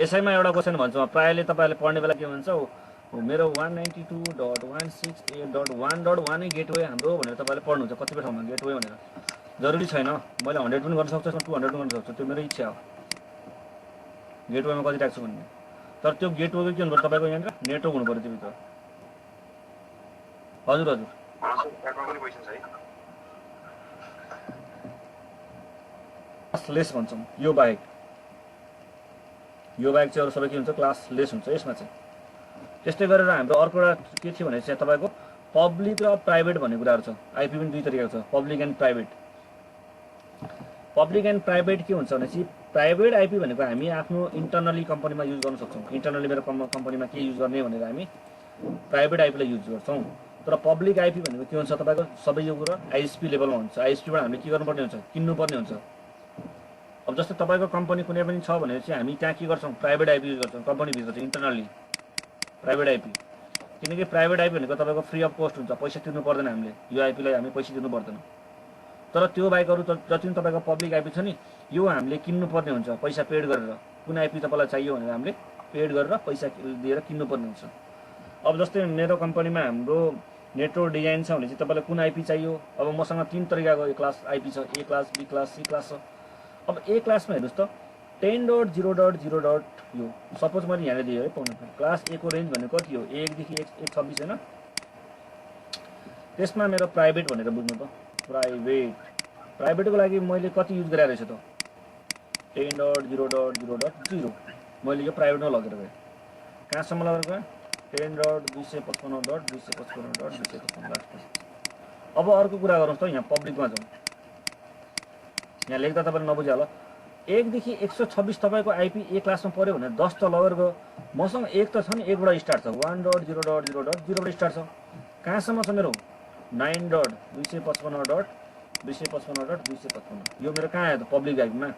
यसैमा एउटा क्वेसन भन्छु प्रायःले तपाईँले पढ्ने बेला के भन्छ मेरो 192.168.1.1 नै गेटवे हाम्रो भनेर तपाईँले पढ्नुहुन्छ कतिपय ठाउँमा गेटवे भनेर। जरुरी छैन, मैले 100 पनि गर्न सक्छु, 200 पनि गर्न सक्छु, त्यो मेरो इच्छा हो गेटवेमा कति राख्छु भन्ने। तर त्यो गेटवेको के हुनुपर्छ तपाईँको यहाँनिर नेटवर्क हुनु पऱ्यो त्यो भित्र। हजुर हजुर क्लासलेस भन्छौँ यो बाहेक चाहिँ अरू सबै के हुन्छ क्लासलेस हुन्छ यसमा चाहिँ। त्यस्तै गरेर हाम्रो अर्को एउटा के थियो भने चाहिँ तपाईँको पब्लिक र प्राइभेट भन्ने कुराहरू छ। आइपी पनि दुई तरिकाको छ, public and private. Public and private के हुन्छ भनेपछि प्राइभेट आइपी भनेको हामी आफ्नो इन्टरनली कम्पनीमा युज गर्न सक्छौँ। इन्टरनली मेरो कम्पनीमा के युज गर्ने भनेर हामी प्राइभेट आइपीलाई युज गर्छौँ। तर पब्लिक आइपी भनेको के हुन्छ, तपाईँको सबै यो कुरा आइएसपी लेभलमा हुन्छ। आइएसपीबाट हामीले के गर्नुपर्ने हुन्छ, किन्नुपर्ने हुन्छ। अब जस्तै तपाईँको कम्पनी कुनै पनि छ भने चाहिँ हामी त्यहाँ के गर्छौँ, प्राइभेट आइपी युज गर्छौँ कम्पनीभित्र चाहिँ इन्टरनली प्राइभेट आइपी। किनकि प्राइभेट आइपी भनेको तपाईँको फ्री अफ कस्ट हुन्छ, पैसा तिर्नु पर्दैन, हामीले यो आइपीलाई हामी पैसा दिनु पर्दैन। तर त्यो बाहेक अरू जति पनि तपाईँको पब्लिक आइपी छ नि, यो हामीले किन्नुपर्ने हुन्छ पैसा पेड गरेर। कुन आइपी तपाईँलाई चाहियो भनेर हामीले पेड गरेर पैसा दिएर किन्नुपर्ने हुन्छ। अब जस्तै मेरो कम्पनीमा हाम्रो नेटवर्क डिजाइन छ भने चाहिँ तपाईँलाई कुन आइपी चाहियो। अब मसँग 3 तरिकाको क्लास आइपी छ, A class, B class, C class छ। अब ए क्लासमा हेर्नुहोस् त 10.0.0. यो सपोज मैले यहाँले दिएँ है, पाउनु क्लास ए को रेन्ज भनेको कति हो, 1 देखि 126 होइन। त्यसमा मेरो प्राइभेट भनेर बुझ्नु त, प्राइभेटको लागि मैले कति युज गरेर रहेछ त 10.0.0.0 मैले यो प्राइभेटमा लगेर गएँ। कहाँसम्म लगेर गएँ 10.255.255.255 अब अर्को कुरा गरौँ त, यहाँ पब्लिकमा जाउँ। यहाँ लेख्दा तपाईँले नबुझ्यो होला, 1 देखि 126 तपाईँको आइपी ए क्लासमा पऱ्यो भने 10 त लगेर गयो। मसँग 1 त छ नि, 1बाट स्टार्ट छ, 1.0.0.0 स्टार्ट छ। कहाँसम्म छ मेरो 9.255.255.255 यो मेरो कहाँ आयो त पब्लिक आइपीमा।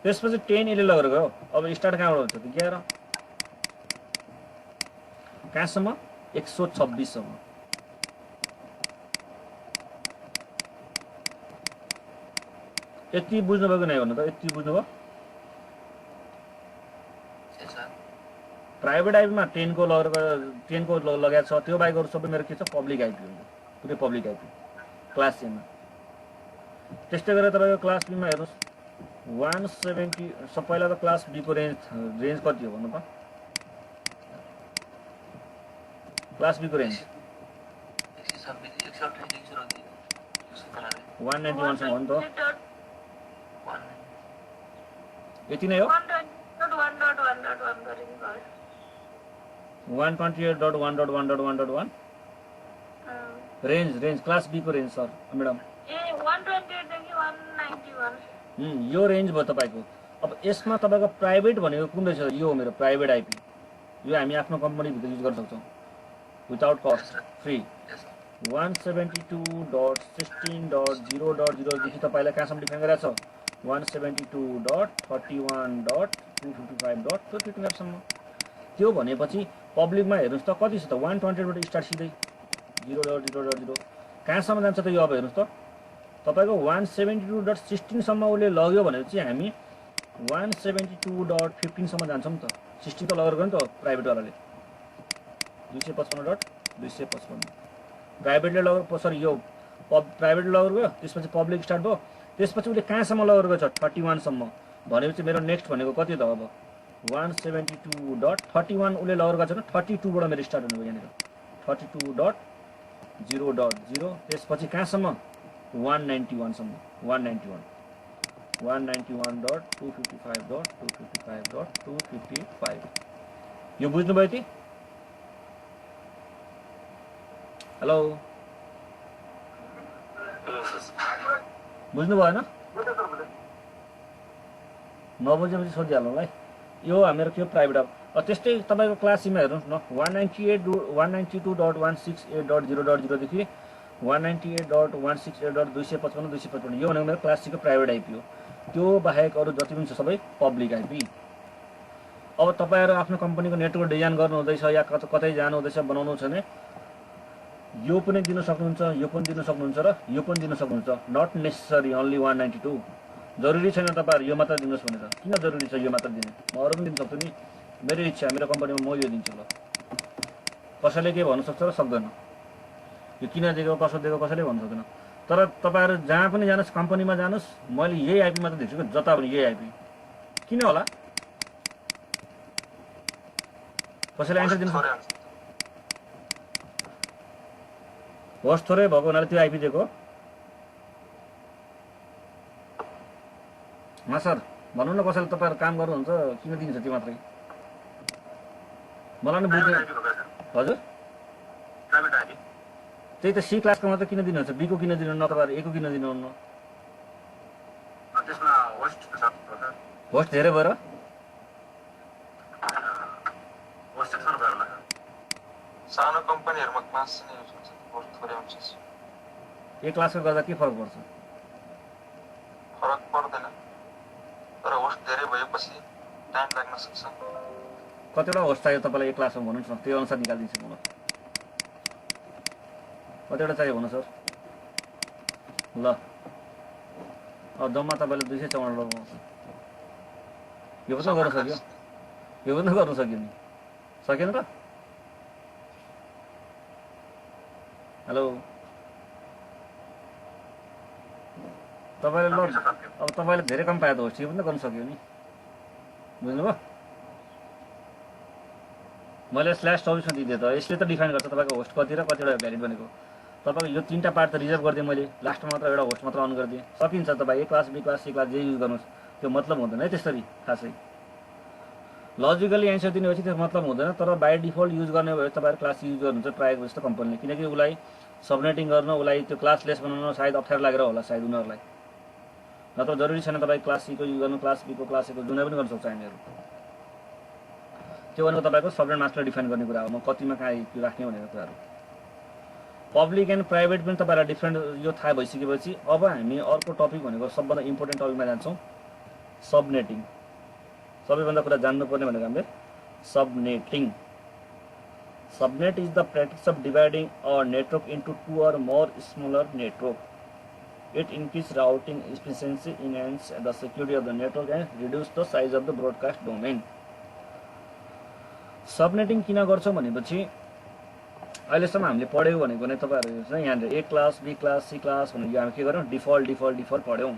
त्यसपछि 10 यसले लगेर गयो। अब स्टार्ट कहाँबाट हुन्छ त 11, कहाँसम्म 126 सम्म। यति बुझ्नुभयो कि नै भन्नु त, यति बुझ्नुभयो। प्राइभेट आइपीमा 10 को लगाएको छ, त्यो बाहेक अरू सबै मेरो के छ पब्लिक आइपी हो, पुरै पब्लिक आइपी क्लास एमा। त्यस्तै गरेर तपाईँको क्लास बीमा हेर्नुहोस् 170। पहिला त क्लास बी को रेन्ज कति हो भन्नु त, क्लास बी को रेन्ज 191 सम्म हो नि त। यति नै हो 128.1.1.1.1 रेन्ज क्लास बी को रेन्ज सर मैडम यो रेन्ज भयो तपाईँको। अब यसमा तपाईँको प्राइभेट भनेको कुन रहेछ, यो हो मेरो प्राइभेट आइपी। यो हामी आफ्नो कम्पनीभित्र युज गर्न सक्छौँ विदाउट कस्ट, फ्री। 172.16.0.0 देखि तपाईँलाई कहाँसम्म डिफाइन गरेको छ 172.31.255.255 सम्म। त्यो भनेपछि पब्लिकमा हेर्नुहोस् त कति छ त 120बाट स्टार्ट सिधै 0.0.0 कहाँसम्म जान्छ त यो। अब हेर्नुहोस् त तपाईँको 172.16 सम्म उसले लग्यो भनेपछि हामी 172.15 सम्म जान्छौँ नि त। 60 त लगेर गयो नि त प्राइभेटवालाले, 255.255 प्राइभेटले लगेर, सरी यो प्राइभेटले लगेर गयो। त्यसपछि पब्लिक स्टार्ट भयो, त्यसपछि उसले कहाँसम्म लगेर गयो 31 सम्म भनेपछि मेरो नेक्स्ट भनेको कति त अब 172.31 उसले लगेर गएको छ। 32बाट मेरो स्टार्ट हुनुभयो यहाँनिर 32.0.0। त्यसपछि कहाँसम्म 191 सम्म 191.255.255.255 यो बुझ्नुभयो यति। हेलो बुझ्नु भएन, नबुझेपछि सोधिहाल्नु होला है। यो हाम्रो के प्राइभेट। अब त्यस्तै तपाईँको क्लास सीमा हेर्नुहोस् न 192.168.255 देखि 198.168.255 यो भनेको मेरो क्लास सीको प्राइभेट आइपी हो। त्यो बाहेक अरू जति पनि छ सबै पब्लिक आइपी। अब तपाईँहरू आफ्नो कम्पनीको नेटवर्क डिजाइन गर्नु हुँदैछ या कतै जानु हुँदैछ बनाउनु छ भने यो पनि दिन सक्नुहुन्छ, यो पनि दिन सक्नुहुन्छ र यो पनि दिन सक्नुहुन्छ। Not necessary only 192। जरुरी छैन तपाईँहरू यो मात्र दिनुहोस् भनेर। किन जरुरी छ यो मात्र दिने, म अरू पनि दिन सक्छु नि, मेरो इच्छा, मेरो कम्पनीमा म यो दिन्छु। ल कसैले के भन्नु सक्छ र सक्दैन, यो किन दिएको कसो दिएको कसैले भन्नु सक्दैन। तर तपाईँहरू जहाँ पनि जानुहोस्, कम्पनीमा जानुहोस्, मैले यही आइपी मात्र देख्छु कि जता पनि यही आइपी। किन होला कसैले एन्सर दिनु सक्छ? होस्ट थोरै भएको हुनाले त्यो आइपी दिएको। सर भन्नु न, कसैले तपाईँहरू काम गर्नुहुन्छ किन दिन्छ त्यो मात्रै, मलाई नि बुझ्दैन। हजुर त्यही त सी क्लासको मात्रै किन दिनुहुन्छ, बीको किन दिनुहुन्न, तपाईँहरू एको किन दिनुहुन्न? होस्ट छ सर होस्ट धेरै भएर होस्टेड सर्भरहरुमा सानो कम्पनीहरुमा क्लास नै युज हुन्छ होस्ट थोरै हुन्छ एक क्लासको गर्दा के फरक पर्छ फरक पर्दैन तर होस्ट धेरै भएपछि टाइम लाग्न सक्छ कतिवटा होस्ट चाहियो तपाईँलाई एक क्लासमा भन्नुहोस् न त्यो अनुसार निकालिदिन्छु म कतिवटा चाहियो भन्नु सर ल अब जम्मा तपाईँले 254 पाउँछ यो पनि गर्न सक्यो यो पनि गर्न सक्यो नि सकेन त हेलो तपाईँले ल अब तपाईँले धेरै कम पायो त होस्ट यो पनि त गर्न सक्यो नि बुझ्नुभयो मैले /24 मा दिँदै त यसले त डिफाइन गर्छ तपाईँको होस्ट कति र कतिवटा भ्यालिड भनेको तपाईँको यो 3टा पार्ट त रिजर्भ गरिदिएँ मैले लास्टमा मात्र एउटा होस्ट मात्र अन गरिदिएँ सकिन्छ तपाईँ A class B class C class जे युज गर्नुहोस् त्यो मतलब हुँदैन है त्यसरी खासै लजिकली एन्सर दिने भएपछि त्यो मतलब हुँदैन तर बाई डिफल्ट युज गर्ने भए तपाईँहरू क्लास युज गर्नुहुन्छ प्रायः जस्तो कम्पनीले किनकि उसलाई सबनेटिङ गर्न उसलाई त्यो क्लास लेस बनाउन सायद अप्ठ्यारो लागेर होला सायद उनीहरूलाई नत्र जरुरी छैन तपाईँ क्लास सीको युज गर्नु क्लास बीको क्लास सीको जुनै पनि गर्न सक्छ हामीहरू त्यो भनेको तपाईँको सबनेट मास्टर डिफाइन गर्ने कुरा हो म कतिमा कहाँ राख्ने भनेको कुराहरू पब्लिक एन्ड प्राइभेट पनि तपाईँलाई डिफ्रेन्ट यो थाहा भइसकेपछि अब हामी अर्को टपिक भनेको सबभन्दा इम्पोर्टेन्ट टपिकमा जान्छौँ सबनेटिङ सबैभन्दा कुरा जान्नुपर्ने भनेको हामीले subnetting subnet is the practice of dividing a network into 2 or more smaller network. It increases routing efficiency, enhance the security of the network and reduce the size of the broadcast domain. Subnetting किन गर्छौँ भनेपछि अहिलेसम्म हामीले पढ्यौँ भनेको नै तपाईँहरू हेर्नुहोस् न यहाँनिर A class B class C class भनेर हामी के गर्यौँ डिफल्ट पढ्यौँ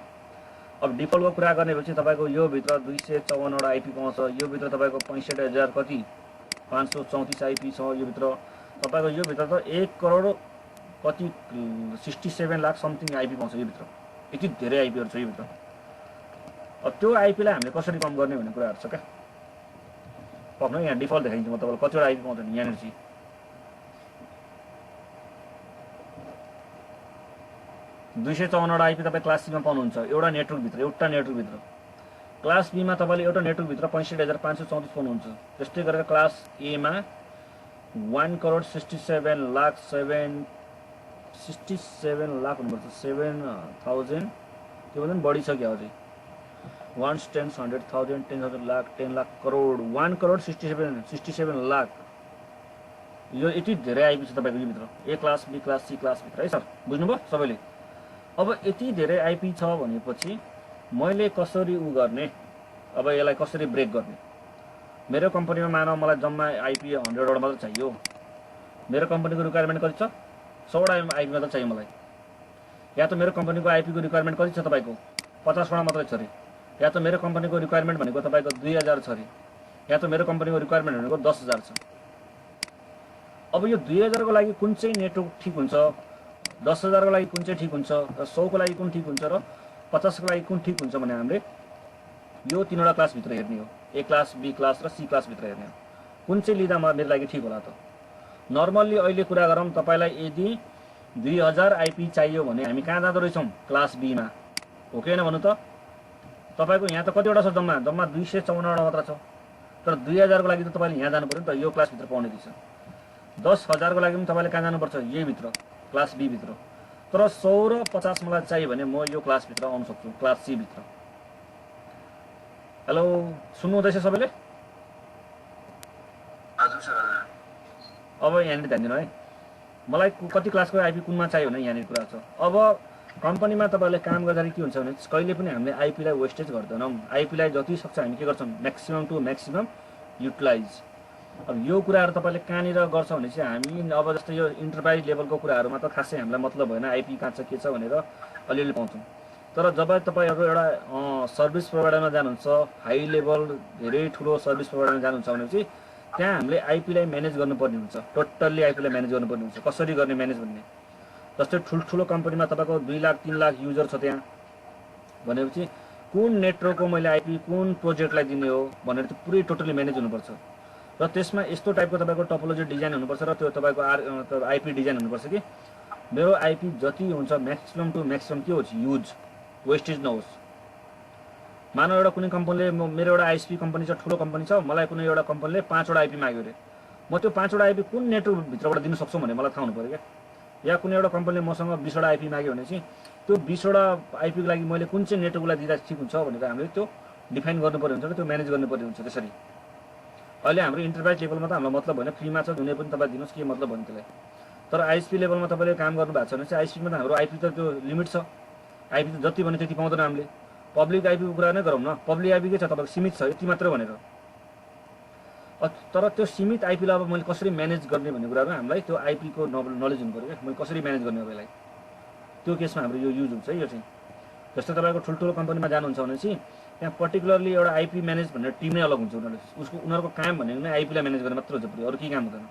अब डिफल्टको कुरा गर्ने भएपछि तपाईँको यो भित्र 254 वटा आइपी पाउँछ यो भित्र तपाईँको 65,000 कति 534 आइपी छ यो भित्र तपाईँको यो भित्र त 1 करोड कति 67 लाख समथिङ आइपी पाउँछ यो भित्र यति धेरै आइपीहरू छ यो भित्र अब त्यो आइपीलाई हामीले कसरी कम गर्ने भन्ने कुराहरू छ क्या पक्न यहाँ डिफल्ट देखाइदिन्छु म तपाईँलाई कतिवटा आइपी पाउँछ नि यहाँनिर चाहिँ 254 वटा आइपी तपाईँ क्लास सीमा पाउनुहुन्छ एउटा नेटवर्कभित्र क्लास बीमा तपाईँले एउटा नेटवर्कभित्र 65,534 पाउनुहुन्छ त्यस्तै गरेर क्लास एमा 1,67,67 लाख हुनुपर्छ 7,000 त्यो पनि बढिसक्यो अझै 1 10 100,000 10,000 लाख 10 लाख करोड 1,67 लाख यो यति धेरै आइपी छ तपाईँको यो भित्र A class B class C class भित्र है सर बुझ्नुभयो सबैले अब यति धेरै आइपी छ भनेपछि मैले कसरी गर्ने अब यसलाई कसरी ब्रेक गर्ने मेरो कम्पनीमा मानव मलाई जम्मा आइपी 100 वटा मात्र चाहियो मेरो कम्पनीको रिक्वायरमेन्ट कति छ 100 वटा आइपी मात्र चाहियो मलाई या त मेरो कम्पनीको आइपीको रिक्वायरमेन्ट कति छ तपाईँको 50 वटा मात्रै छ अरे या त मेरो कम्पनीको रिक्वायरमेन्ट भनेको तपाईँको 2000 छ अरे या त मेरो कम्पनीको रिक्वायरमेन्ट भनेको 10,000 छ अब यो 2000 को लागि कुन चाहिँ नेटवर्क ठिक हुन्छ 10,000 को लागि कुन चाहिँ ठिक हुन्छ र 100 को लागि कुन ठिक हुन्छ र 50 को लागि कुन ठिक हुन्छ भने हामीले यो 3वटा क्लास भित्र हेर्ने हो ए क्लास बी क्लास र सी क्लास भित्र हेर्ने हो कुन चाहिँ लिँदा मेरो लागि ठिक होला त नर्मल्ली अहिले कुरा गरौँ तपाईलाई यदि 2000 आइपी चाहियो भने हामी कहाँ जाँदो रहेछौँ क्लास बी मा हो कि हैन भन्नु त तपाईको यहाँ त कतिवटा छ जम्मा 254 वटा मात्र छ तर 2000 को लागि त तपाईले यहाँ जानु पर्यो नि त यो क्लास भित्र पाउने दिन्छ 10,000 को लागि पनि तपाईले कहाँ जानुपर्छ यही भित्र क्लास बी भित्र तर 100 र 50 मलाई चाहियो भने म यो क्लास भित्र आउन सक्छु क्लास सी भित्र हेलो सुन्नु हुँदैछ सबैले हजुर सर अब यहाँनिर ध्यान दिनु है मलाई कति क्लासको आइपी कुनमा चाहियो भने यहाँनिर कुरा छ अब कम्पनीमा तपाईले काम गर्दाखेरि के हुन्छ भने कहिले पनि हामीले आइपीलाई वेस्टेज गर्दैनौँ आइपीलाई जति सक्छ हामी के गर्छौँ म्याक्सिमम टु म्याक्सिमम युटिलाइज अब यो कुराहरू तपाईले कहाँनिर गर्छ भने चाहिँ हामी अब जस्तो यो इन्टरप्राइज लेभलको कुराहरूमा त खासै हामीलाई मतलब भएन आइपी कहाँ छ के छ भनेर अलिअलि पाउँछौँ तर जब तपाईहरु एउटा सर्भिस प्रोभाइडरमा जानुहुन्छ हाई लेभल धेरै ठुलो सर्भिस प्रोभाइडरमा जानुहुन्छ भने चाहिँ त्यहाँ हामीले आइपीलाई म्यानेज गर्नुपर्ने हुन्छ टोटल्ली आइपीलाई म्यानेज गर्नुपर्ने हुन्छ कसरी गर्ने म्यानेज भन्ने जस्तै ठुलो कम्पनीमा तपाईको 2 लाख 3 लाख युजर छ त्यहाँ भनेपछि कुन नेटवर्कको मैले आइपी कुन प्रोजेक्टलाई दिने हो भनेर चाहिँ पुरै टोटली म्यानेज हुनुपर्छ र त्यसमा यस्तो टाइपको तपाईको टपोलोजी डिजाइन हुनुपर्छ र त्यो तपाईको आइपी डिजाइन हुनुपर्छ कि मेरो आइपी जति हुन्छ म्याक्सिमम टु म्याक्सिमम के होस् युज वेस्टेज नहोस् मानव एउटा कुनै कम्पनीले मेरो एउटा आइएसपी कम्पनी छ, ठुलो कम्पनी छ, मलाई कुनै एउटा कम्पनीले 5 वटा आइपी माग्यो अरे, म त्यो 5 वटा आइपी कुन नेटवर्कभित्रबाट दिन सक्छु भन्ने मलाई थाहा हुनु पऱ्यो क्या। या कुनै एउटा कम्पनीले मसँग 20 वटा आइपी माग्यो भने चाहिँ त्यो 20 वटा आइपीको लागि मैले कुन चाहिँ नेटवर्कलाई दिँदा ठिक हुन्छ भनेर हामीले त्यो डिफाइन गर्नुपर्ने हुन्छ, त्यो म्यानेज गर्नुपर्ने हुन्छ। त्यसरी अहिले हाम्रो इन्टरप्राइज लेभलमा त हामीलाई मतलब होइन, फ्रीमा छ जुनै पनि तपाईँ दिनुहोस्, के मतलब भन्नु त्यसलाई। तर आइएसपी लेभलमा तपाईँले काम गर्नु भएको छ भने चाहिँ आइएसपीमा त हाम्रो आइपी त त्यो लिमिट छ, आइपी त जति भने त्यति पाउँदैन हामीले। पब्लिक आइपीको कुरा नै गरौँ न, पब्लिक आइपी के छ तपाईँको सीमित छ, यति मात्र भनेर। तर त्यो सीमित आइपीलाई अब मैले कसरी म्यानेज गर्ने भन्ने कुराहरू हामीलाई त्यो आइपीको नलेज हुनु पऱ्यो क्या, मैले कसरी म्यानेज गर्ने अब यसलाई। त्यो केसमा हाम्रो यो युज हुन्छ है। यो चाहिँ जस्तै तपाईँको ठुल्ठुलो कम्पनीमा जानुहुन्छ भने चाहिँ त्यहाँ पर्टिकुलरली एउटा आइपी म्यानेज भनेर टिम नै अलग हुन्छ उनीहरूले, उनीहरूको काम भनेको नै आइपीलाई म्यानेज गर्ने मात्र हुन्छ, पुरै अरू केही काम हुँदैन।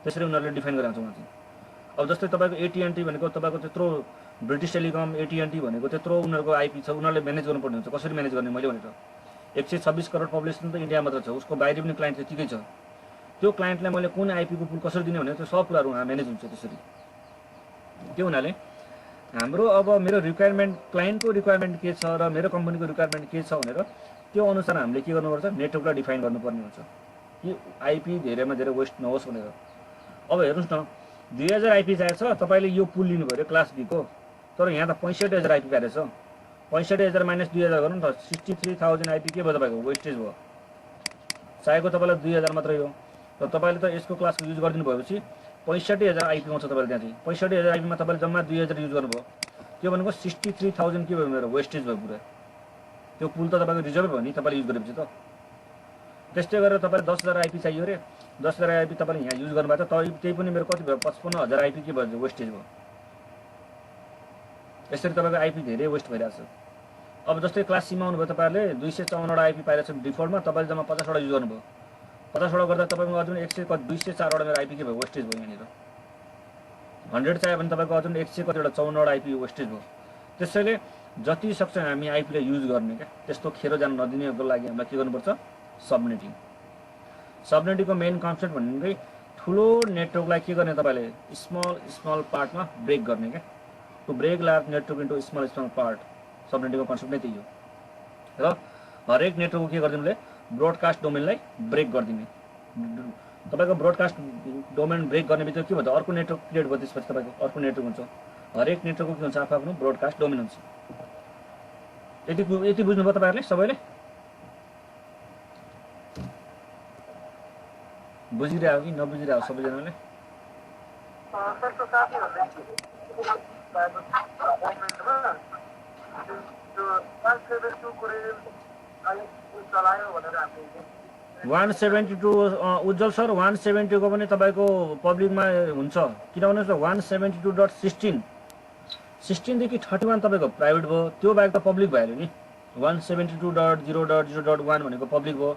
त्यसरी उनीहरूले डिफाइन गरेर हुन्छ उहाँ चाहिँ। अब जस्तै तपाईँको एटीएनटी भनेको तपाईँको त्यत्रो ब्रिटिस टेलिकम, एटीएनटी भनेको त्यत्रो उनीहरूको आइपी छ, उनीहरूले म्यानेज गर्नुपर्ने हुन्छ। कसरी म्यानेज गर्ने मैले भनेर 126 करोड पपुलेसन त इन्डिया मात्र छ, उसको बाहिर पनि क्लाइन्ट त्यतिकै छ। त्यो क्लाइन्टलाई मैले कुन आइपीको पुल कसरी दिने भने त्यो सब कुराहरू उहाँ म्यानेज हुन्छ त्यसरी। त्यो हुनाले हाम्रो अब मेरो रिक्वायरमेन्ट, क्लाइन्टको रिक्वायरमेन्ट के छ र मेरो कम्पनीको रिक्वायरमेन्ट के छ भनेर त्यो अनुसार हामीले के गर्नुपर्छ, नेटवर्कलाई डिफाइन गर्नुपर्ने हुन्छ कि आइपी धेरैमा धेरै वेस्ट नहोस् भनेर। अब हेर्नुहोस् न, 2000 आइपी चाहिएको छ, तपाईँले यो पुल लिनु पऱ्यो क्लास बीको, तर यहाँ त 65,000 आइपी पारेछ। 65,000 माइनस 2000 गर्नु न त 63,000 आइपी के भयो तपाईँको, वेस्टेज भयो। चाहिएको तपाईँलाई 2000 मात्रै हो, र तपाईँले त यसको क्लासको युज गरिदिनु भएपछि 65,000 आइपी आउँछ तपाईँले त्यहाँ चाहिँ। 65,000 आइपीमा तपाईँले जम्मा 2000 युज गर्नुभयो, त्यो भनेको 63,000 के भयो मेरो, वेस्टेज भयो पुरा। त्यो पुल त तपाईँको रिजर्भ भयो नि तपाईँले युज गरेपछि त। त्यस्तै गरेर तपाईँले 10,000 आइपी चाहियो अरे, 10,000 आइपी तपाईँले यहाँ युज गर्नुभएको छ, त्यही पनि मेरो कति भयो, 55,000 आइपी के भयो, वेस्टेज भयो। यसरी तपाईँको आइपी धेरै वेस्ट भइरहेको छ। अब जस्तै क्लास सीमा आउनुभयो तपाईँहरूले 254 वटा आइपी पाइरहेको छ डिफल्टमा, तपाईँले जम्मा 50 वटा युज गर्नुभयो। 50 वटा गर्दा तपाईँको अझै 204 वटा मेरो आइपी के भयो, वेस्टेज भयो यहाँनिर। 100 चाहियो भने तपाईँको अझै 100 कतिवटा 54 वटा आइपी वेस्टेज भयो। त्यसैले जति सक्छ हामी आइपीलाई युज गर्ने क्या, त्यस्तो खेर जान नदिनेको लागि हामीलाई के गर्नुपर्छ, सबनेटिङ। सबनेटिङको मेन कन्सेप्ट भनेकै ठुलो नेटवर्कलाई के गर्ने, तपाईँले स्मल पार्टमा ब्रेक गर्ने क्या। To break large network into small part, सबनेटिङको कन्सेप्ट नै त्यही हो। र हरेक नेटवर्कको के गरिदिनुले, ब्रोडकास्ट डोमेनलाई ब्रेक गरिदिने। तपाईँको ब्रोडकास्ट डोमेन ब्रेक गर्ने बित्तिकै के भन्छ, अर्को नेटवर्क क्रिएट भयो, त्यसपछि तपाईँको अर्को नेटवर्क हुन्छ। हरेक नेटवर्कको के हुन्छ, आफ्नो ब्रोडकास्ट डोमेन हुन्छ। यति बुझ्नुभयो तपाईँहरूले सबैले? बुझिरहेको कि नबुझिरहेको सबैजनाले? सर त्यो साथीहरूले चलायो भनेर हामीले 172 उज्जवल सर 172 को पनि तपाईँको पब्लिकमा हुन्छ, किनभने 172.16 देखि 31 तपाईँको प्राइभेट भयो, त्यो बाहेक त पब्लिक भइहाल्यो नि। 172.0.0.1 भनेको पब्लिक भयो,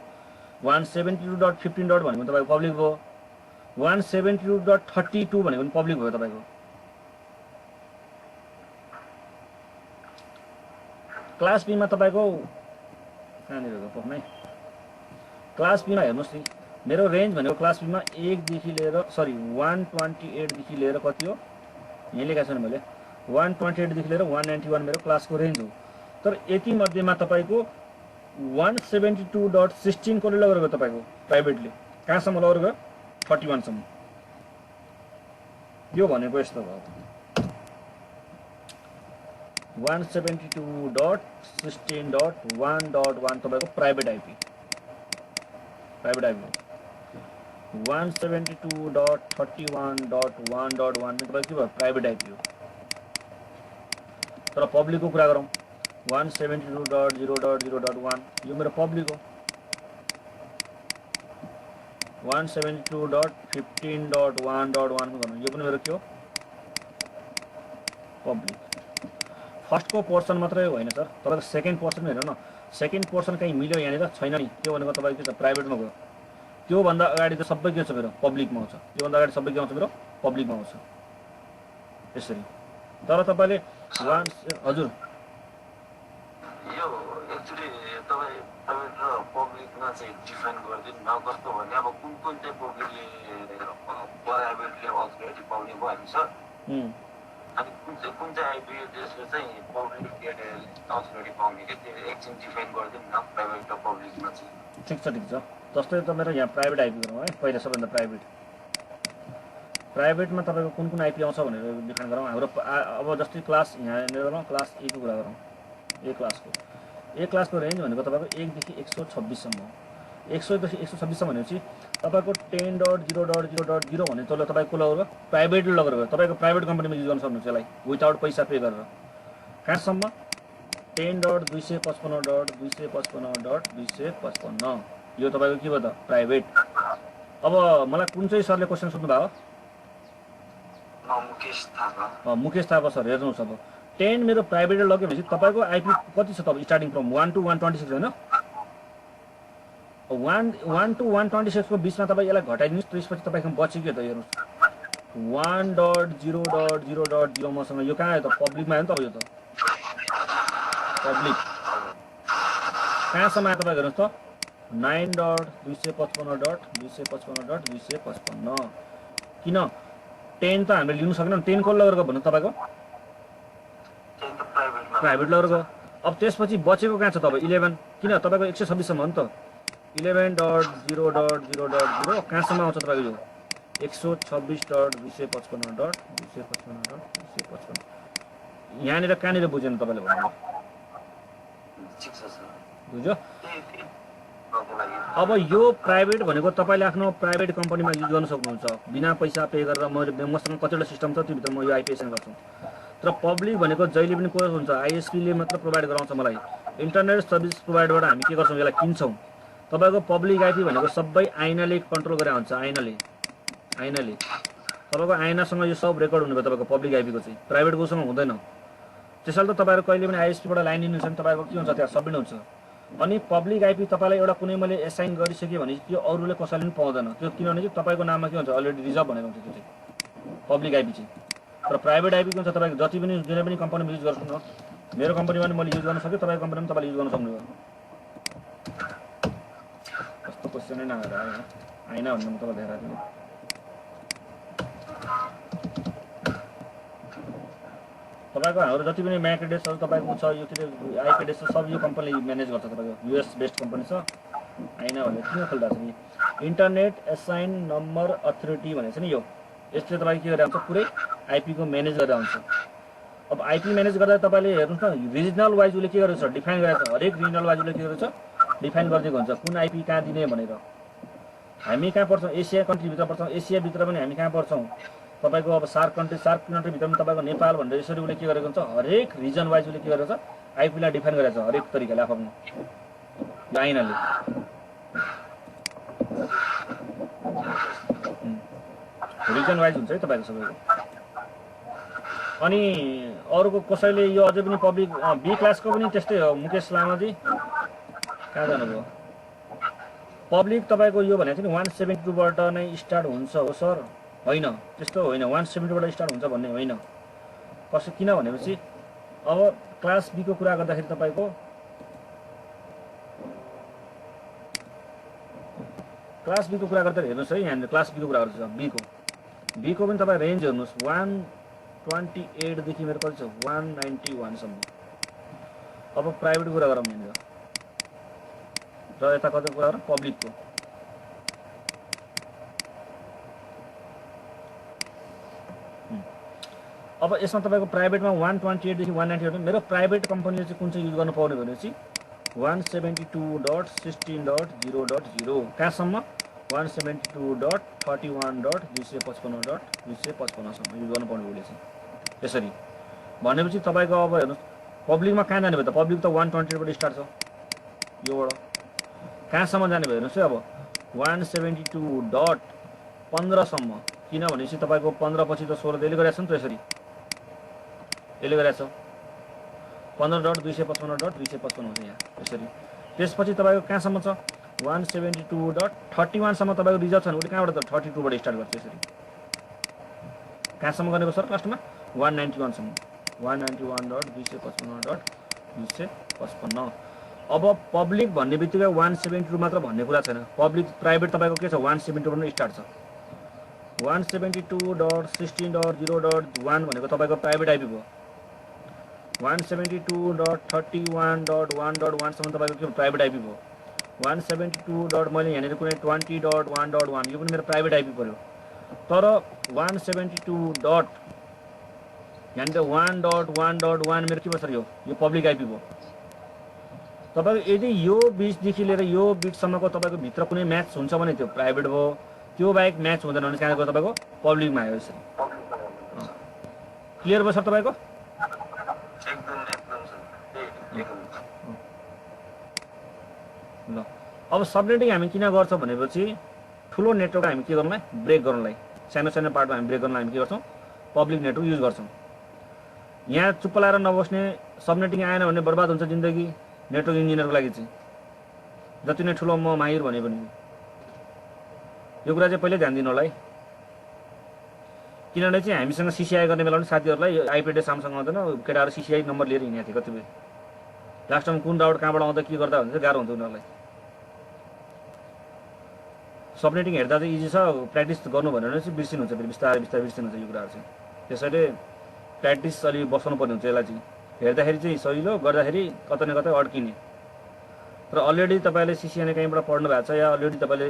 172.15 भनेको तपाईँको पब्लिक भयो, 172.32 भनेको पनि पब्लिक भयो तपाईँको। क्लास बीमा तपाईँको कहाँनिर पक्नै, क्लास बीमा हेर्नुहोस् नि, मेरो रेन्ज भनेको क्लास बीमा 1 देखि लिएर 128 देखि लिएर कति हो, यहाँ लेखेको छैन मैले, 128 देखि लिएर 191 मेरो क्लासको रेन्ज हो। तर यति मध्येमा तपाईँको 172.16 कसले लगेर गयो तपाईँको प्राइभेटले, कहाँसम्म लगेर गयो, 31 सम्म। यो भनेको यस्तो भयो, 172.16.1.1 तपाईँको प्राइभेट आइपी, 172.31.1.1 तपाईँको के भयो, प्राइभेट आइपी हो। तर पब्लिकको कुरा गरौँ, 172.0.0.1 यो मेरो पब्लिक हो, 172.15.1.1 गर्नु यो पनि मेरो के हो, पब्लिक। फर्स्टको पोर्सन मात्रै होइन सर, तपाईँको सेकेन्ड पोर्सन हेर्नु न, सेकेन्ड पोर्सन कहीँ मिल्यो यहाँनिर छैन नि, त्यो भनेको तपाईँको के छ, प्राइभेटमा गयो। त्योभन्दा अगाडि त सबै के छ मेरो, पब्लिकमा आउँछ। त्योभन्दा अगाडि सबै के आउँछ मेरो, पब्लिकमा आउँछ यसरी। तर तपाईँले हजुर यो एक्चुअली तपाईँ पब्लिकमा चाहिँ डिफाइन गरिदिनु न, कस्तो भने अब कुन चाहिँ पब्लिकले प्राइभेटले अथोरिटी पाउने भयो भने सर, अनि कुन चाहिँ आइपी एड्रेसले चाहिँ पब्लिक अथोरिटी पाउने कि त्यो एकछिन डिफाइन गरिदिउँ न प्राइभेट र पब्लिकमा चाहिँ। ठिक छ जस्तै तपाईँको यहाँ प्राइभेट आइपी गरौँ है पहिला सबैभन्दा प्राइभेटमा तपाईँको कुन आइपी आउँछ भनेर डिफाइन गरौँ। हाम्रो अब जस्तै क्लास यहाँ गरौँ क्लास ए को कुरा गरौँ। ए क्लासको रेन्ज भनेको तपाईँको 1 देखि 126सम्म हो। 100 देखि 126सम्म भनेपछि तपाईँको 10.0.0.0 भने त्यसले तपाईँको लगेर प्राइभेटले लगेर तपाईँको प्राइभेट कम्पनीमा युज गर्न सक्नुहुन्छ यसलाई विदाउट पैसा पे गरेर। कहाँसम्म 10.255.255.255 यो तपाईँको के भयो त प्राइभेट। अब मलाई कुन चाहिँ सरले क्वेसन सोध्नुभयो? मुकेश थापा सर। हेर्नुहोस् अब 10 मेरो प्राइभेटले लग्यो भनेपछि तपाईँको आइपी कति छ तपाईँ स्टार्टिङ फ्रम 1 to 126 होइन? 1 to 126 को बिचमा तपाईँ यसलाई घटाइदिनुहोस् त्यसपछि तपाईँको बच्यो के त हेर्नुहोस् 1.0.0.0 मसँग यो कहाँ आयो त पब्लिकमा आयो नि त। यो त पब्लिक कहाँसम्म आयो तपाईँ हेर्नुहोस् त 9.255.255.255 किन 10 त हामीले लिनु सकेनौँ। 10 को लगेर भन्नु तपाईँको प्राइभेट लगेर गयो। अब त्यसपछि बचेको कहाँ छ तपाईँ 11 किन तपाईँको 126सम्म हो नि त 11.0.0.0 कहाँसम्म आउँछ तपाईँको यो 126.255.255.255 यहाँनिर कहाँनिर बुझेन तपाईँले भन्नु बुझ्यो। अब यो प्राइभेट भनेको तपाईँले आफ्नो प्राइभेट कम्पनीमा युज गर्न सक्नुहुन्छ बिना पैसा पे गरेर। मसँग कतिवटा सिस्टम छ त्योभित्र म यो आइपिएसएन गर्छु। तर पब्लिक भनेको जहिले पनि को हुन्छ आइएसपीले मात्र प्रोभाइड गराउँछ मलाई। इन्टरनेट सर्भिस प्रोभाइडरबाट हामी के गर्छौँ यसलाई किन्छौँ। तपाईँको पब्लिक आइपी भनेको सबै आइनाले कन्ट्रोल गरेर हुन्छ। आइनाले तपाईँको आइनासँग यो सब रेकर्ड हुने भयो तपाईँको पब्लिक आइपीको चाहिँ प्राइभेटको उसँग हुँदैन। त्यसैले त तपाईँहरू कहिले पनि आइएसपीबाट लाइन लिनुहुन्छ भने तपाईँको के हुन्छ त्यहाँ सबै हुन्छ। अनि पब्लिक आइपी तपाईँलाई एउटा कुनै मैले एसाइन गरिसकेँ भने त्यो अरूले कसैले पनि पाउँदैन त्यो किनभने चाहिँ तपाईँको नाममा के हुन्छ अलरेडी रिजर्भ भनेको हुन्छ त्यो चाहिँ पब्लिक आइपी चाहिँ। तर प्राइभेट आइपी के हुन्छ तपाईँको जति पनि जुनै पनि कम्पनीमा युज गर्छु न मेरो कम्पनीमा पनि मैले युज गर्न सक्छु तपाईँको कम्पनीमा तपाईँले युज गर्न सक्नुभयो। कस्तो क्वेसनै नआएर आएन भन्ने म तपाईँलाई हेरेर दिनु। तपाईँको हाम्रो जति पनि म्याक एड्रेसहरू तपाईँको छ यो के आइपी एड्रेस सब यो कम्पनीले म्यानेज गर्छ। तपाईँको युएस बेस्ड कम्पनी छ आइना भनेर किन खोलिरहेको छ नि इन्टरनेट एसाइन नम्बर अथोरिटी भनेको छ नि यो यसले तपाईँको के गरेर आउँछ पुरै आइपीको म्यानेज गरेर आउँछ। अब आइपी म्यानेज गर्दा तपाईँले हेर्नुहोस् न रिजनल वाइज उसले के गरेको छ डिफाइन गरेको छ। हरेक रिजनल वाइज उसले के गरेको छ डिफाइन गरिदिएको हुन्छ कुन आइपी कहाँ दिने भनेर। हामी कहाँ पर्छौँ एसिया कन्ट्रीभित्र पर्छौँ। एसियाभित्र पनि हामी कहाँ पर्छौँ तपाईँको अब सार्क कन्ट्रीभित्र पनि तपाईँको नेपाल भनेर यसरी उसले के गरेको हुन्छ हरेक रिजन वाइज उसले के गरेको छ आइपीलाई डिफाइन गरेको छ हरेक तरिकाले आफ्नो आइनाले। रिजन वाइज हुन्छ है तपाईँको सबैको। अनि अरूको कसैले यो अझै पनि पब्लिक बी क्लासको पनि त्यस्तै हो। मुकेश लामाजी कहाँ जानुभयो? पब्लिक तपाईँको यो भनेको थियो नि 172बाट नै स्टार्ट हुन्छ हो सर? होइन त्यस्तो होइन 172बाट स्टार्ट हुन्छ भन्ने होइन। किन भनेपछि अब क्लास बीको कुरा गर्दाखेरि तपाईँको क्लास बीको कुरा गर्दा हेर्नुहोस् है यहाँनिर क्लास बीको कुरा गर्दैछ बीको पनि तपाईँ रेन्ज हेर्नुहोस् 128 देखि मेरो कति छ 191सम्म। अब प्राइभेटको कुरा गरौँ यहाँनिर र यता कति कुरा गरौँ पब्लिकको। अब यसमा तपाईँको प्राइभेटमा 128 देखि 198 मेरो प्राइभेट कम्पनीले चाहिँ कुन चाहिँ युज गर्नु पाउने भनेपछि 172.16.0.0 कहाँसम्म 172.31.255.255सम्म युज गर्नु पाउने उसले चाहिँ यसरी भनेपछि तपाईँको अब हेर्नुहोस् पब्लिकमा कहाँ जाने भयो त पब्लिक त 128बाट स्टार्ट छ योबाट कहाँसम्म जाने भयो हेर्नुहोस् है अब 172.15सम्म किनभनेपछि तपाईँको 15 पछि त 16 यसले गरेको छ नि त यसरी यसले गरेको छ 15.255.255 हुन्छ यहाँ यसरी। त्यसपछि तपाईँको कहाँसम्म छ 172.31सम्म तपाईँको रिजर्भ छ भने उसले कहाँबाट त 32बाट स्टार्ट गर्छ यसरी कहाँसम्म गरेको सर लास्टमा 191सम्म 191.255.255। अब पब्लिक भन्ने बित्तिकै 172 मात्र भन्ने कुरा छैन। पब्लिक प्राइभेट तपाईँको के छ 172बाट स्टार्ट छ 172.16.0.1 भनेको तपाईँको प्राइभेट आइपी भयो। 172.31.1.1 सम्म तपाईँको के प्राइभेट आइपी भयो। 172. मैले यहाँनिर कुनै 20.1.1 यो पनि मेरो प्राइभेट आइपी पऱ्यो। तर 172. यहाँनिर 1.1.1 मेरो के भयो सर यो पब्लिक आइपी भयो। तपाईँको यदि यो बिचदेखि लिएर यो बिचसम्मको तपाईँको भित्र कुनै म्याच हुन्छ भने त्यो प्राइभेट भयो, त्यो बाहेक म्याच हुँदैन भने कहाँको तपाईँको पब्लिकमा आयो यसरी। क्लियर भयो सर तपाईँको? ल अब सबनेटिङ हामी किन गर्छौँ भनेपछि ठुलो नेटवर्क हामी के गर्नलाई ब्रेक गर्नलाई, सानो सानो पार्टमा हामी ब्रेक गर्नलाई हामी के गर्छौँ पब्लिक नेटवर्क युज गर्छौँ। यहाँ चुप्प लाएर नबस्ने, सबनेटिङ आएन भने बर्बाद हुन्छ जिन्दगी नेटवर्क इन्जिनियरको लागि चाहिँ, जति नै ठुलो म माहिर भने पनि। यो कुरा चाहिँ पहिले ध्यान दिनु होला है, किनभने चाहिँ हामीसँग सिसिआई गर्ने बेला पनि साथीहरूलाई आइपी एड्रेस सामसँग आउँदैन, केटाहरू सिसिआई नम्बर लिएर हिँडेको थियो कतिपय। लास्ट टाइम कुन राउट कहाँबाट आउँदा के गर्दा भने चाहिँ गाह्रो हुन्छ उनीहरूलाई। सबनेटिङ हेर्दा चाहिँ इजी छ, प्र्याक्टिस गर्नु भनेर चाहिँ बिर्सिनुहुन्छ, फेरि बिस्तारै बिस्तारै बिर्सिनुहुन्छ यो कुराहरू चाहिँ। त्यसैले प्र्याक्टिस अलि बसाउनु पर्ने हुन्छ यसलाई चाहिँ। हेर्दाखेरि चाहिँ सजिलो, गर्दाखेरि कतै न कतै अड्किने। तर अलरेडी तपाईँले सिसिआई कहीँबाट पढ्नु भएको छ या अलरेडी तपाईँले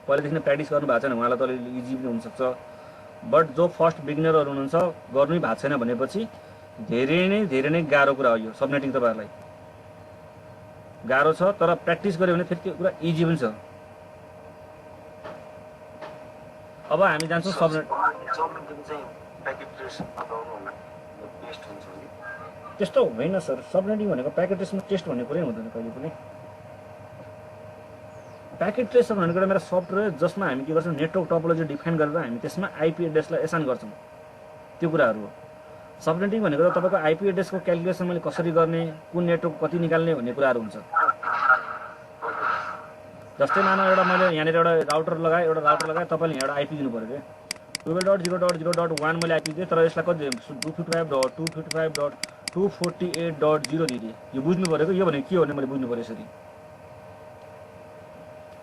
पहिलेदेखि नै प्र्याक्टिस गर्नु भएको छैन उहाँलाई त अलिक इजी पनि हुनसक्छ। बट जो फर्स्ट बिगिनरहरू हुनुहुन्छ गर्नै भएको छैन भनेपछि धेरै नै गाह्रो कुरा हो यो सबनेटिङ। तपाईँहरूलाई गाह्रो छ, तर प्र्याक्टिस गऱ्यो भने फेरि त्यो कुरा इजी पनि छ। अब हामी जान्छौँ सबनेट। त्यस्तो होइन सर, सबनेटिङ भनेको प्याकेट ट्रेसमा टेस्ट भन्ने कुरै हुँदैन कहिले पनि। प्याकेट ट्रेसर भनेको एउटा मेरो सफ्टवेयर जसमा हामी के गर्छौँ नेटवर्क टपोलोजी डिफाइन गरेर हामी त्यसमा आइपी एड्रेसलाई एसाइन गर्छौँ, त्यो कुराहरू हो। सबनेटिङ भनेको तपाईँको आइपी एड्रेसको क्यालकुलेसन मैले कसरी गर्ने, कुन नेटवर्क कति निकाल्ने भन्ने कुराहरू हुन्छ। जस्तै मानव एउटा मैले यहाँनिर एउटा राउटर लगाएँ तपाईँले यहाँ एउटा आइपी दिनु पऱ्यो क्या, 12.0.0.1 मैले आइपी दिएँ, तर यसलाई कति 255.255.248.0 दिएँ। यो बुझ्नु पऱ्यो कि यो भने के हो भने मैले बुझ्नु पऱ्यो यसरी।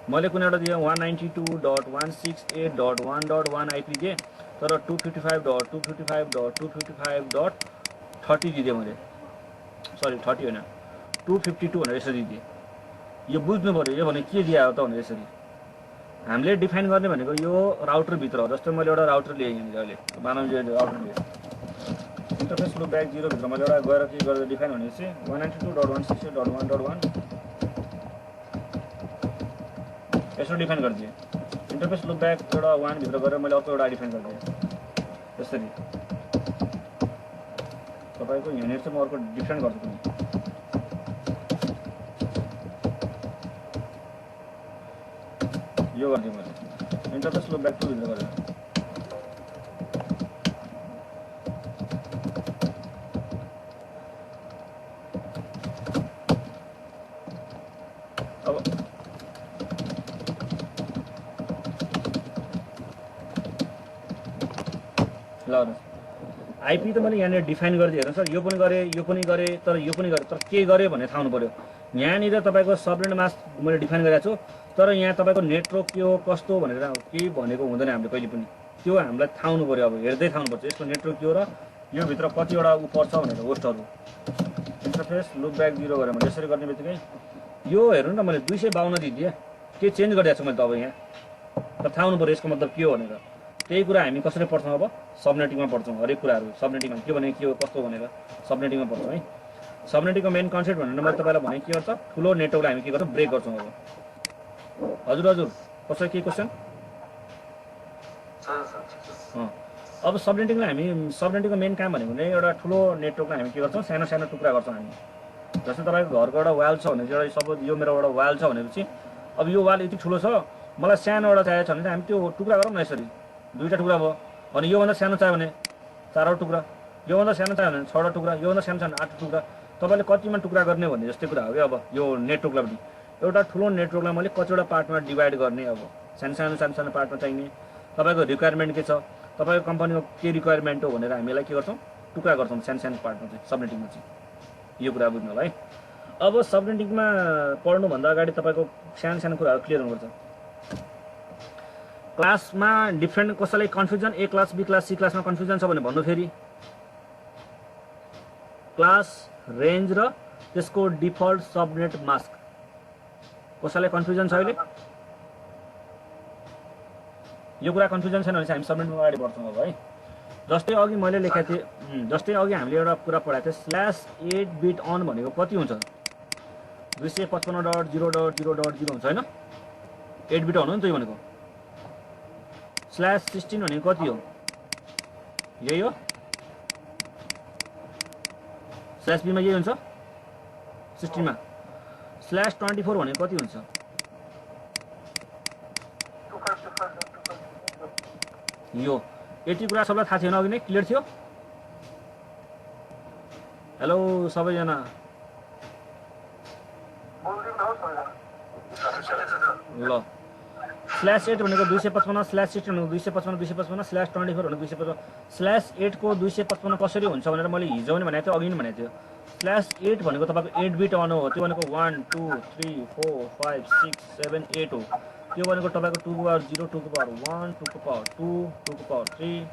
मैले कुनै एउटा दिएँ 192.168.1.1 आइपी दिएँ, तर 255.255.255.30 दिएँ मैले, सरी 30 होइन 252 भनेर यसरी दिएँ। यो बुझ्नु पऱ्यो यो भने के दिए हो त भनेर यसरी। हामीले डिफाइन गर्ने भनेको यो राउटरभित्र हो। जस्तै मैले एउटा राउटर लिएँ यहाँनिर, अहिले मानव राउटर लिएँ, इन्टरफेस लुप ब्याक 0 भित्र मैले एउटा गएर के गरेर डिफाइन भनेपछि 192.168.1.1 यसो डिफाइन गरिदिएँ। इन्टरफेस लुप ब्याक एउटा 1 भित्र गएर मैले अर्को एउटा डिफाइन गरिदिएँ यसरी। तपाईँको यहाँनिर चाहिँ म अर्को डिफाइन गर्छु पनि, यो गरिदिएँ मैले इन्टरफेस लुप ब्याक 2 भित्र गरेर। ल आइपी त मैले यहाँनिर डिफाइन गरिदिएँ हेर्नु सर, यो पनि गरेँ तर यो पनि गरेँ, तर के गरेँ भन्ने थाहा हुनु पऱ्यो। यहाँनिर तपाईँको सबनेट मास्क मैले डिफाइन गरेको छु, तर यहाँ तपाईँको नेटवर्क के हो कस्तो भनेर के भनेको हुँदैन हामीले कहिले पनि, त्यो हामीलाई थाहा हुनु पऱ्यो। अब हेर्दै थाहा हुनुपर्छ यसको नेटवर्क के हो र यो भित्र कतिवटा ऊ पर्छ भनेर होस्टहरू। इन्टरफेस लुप ब्याक 0 गरेर मैले यसरी गर्ने बित्तिकै यो हेर्नु न मैले 252 दिदिएँ, के चेन्ज गरिदिएको छु मैले त। अब यहाँ त थाहा हुनु पऱ्यो यसको मतलब के हो भनेर। त्यही कुरा हामी कसरी पढ्छौँ अब सबनेटिङमा पढ्छौँ, हरेक कुराहरू सबनेटिङमा के भने के हो कस्तो भनेर सबनेटिङमा पढ्छौँ है। सबनेटिङको मेन कन्सेप्ट भनेर मैले तपाईँलाई भने के गर्छ, ठुलो नेटवर्कलाई हामी के गर्छौँ ब्रेक गर्छौँ। अब हजुर कसै के क्वेसन? अब सबनेटिङलाई हामी सबनेटिङको मेन काम भनेको नै एउटा ठुलो नेटवर्कलाई हामी के गर्छौँ सानो सानो टुक्रा गर्छौँ हामी। जस्तै तपाईँको घरको एउटा वाल छ भने चाहिँ सपोज यो मेरो एउटा वाल छ भनेपछि अब यो वाल यति ठुलो छ, मलाई सानो एउटा चाहिएको छ भने हामी त्यो टुक्रा गरौँ न यसरी, 2टा टुक्रा भयो। अनि योभन्दा सानो चाहियो भने 4वटा टुक्रा, योभन्दा सानो चाहियो भने 6वटा टुक्रा, योभन्दा सानो चाहियो भने 8 टुक्रा। तपाईँले कतिमा टुक्रा गर्ने भन्ने जस्तै कुरा हो क्या। अब यो नेटवर्कलाई पनि एउटा ठुलो नेटवर्कलाई मैले कतिवटा पार्टमा डिभाइड गर्ने, अब सानो सानो पार्टमा चाहिने तपाईँको रिक्वायरमेन्ट के छ, तपाईँको कम्पनीको के रिक्वायरमेन्ट हो भनेर हामीलाई के गर्छौँ टुक्रा गर्छौँ सानो पार्टमा चाहिँ सबनेटिङमा चाहिँ। यो कुरा बुझ्नु होला है। अब सबनेटिङमा पढ्नुभन्दा अगाडि तपाईँको सानो कुराहरू क्लियर हुनुपर्छ। क्लासमा डिफ्रेन्ट कसैलाई confusion A class B class C क्लासमा कन्फ्युजन छ भने भन्नु फेरि क्लास रेन्ज र त्यसको डिफल्ट सबनेट मास्क कसैलाई कन्फ्युजन छ अहिले यो कुरा कन्फ्युजन छैन भने चाहिँ हामी सबनेटमा अगाडि बढ्छौँ अब है जस्तै अघि मैले लेखेको थिएँ जस्तै अघि हामीले एउटा कुरा पढाएको थियौँ /8 बिट अन भनेको कति हुन्छ 255.0.0.0 हुन्छ हैन 8 बिट अन हो नि त यो भनेको /16 भनेको कति हो यही हो /b मा यही हुन्छ 16 मा /24 भनेको कति हुन्छ यो यति कुरा सबैलाई थाहा थिएन अघि नै क्लियर थियो हेलो सबैजना ल /8 भनेको 255 /16 भनेको 255 255 /24 भनेको 255 /8 को 255 कसरी हुन्छ भनेर मैले हिजो पनि भनेको थिएँ अघि पनि भनेको थियो /8 भनेको तपाईको 8 बिट अन हो त्यो भनेको 1 2 3 4 5 6 7 8 हो त्यो भनेको तपाईको 2 को पावर 0 2 को पावर 1 2 को पावर 2 2 को पावर 3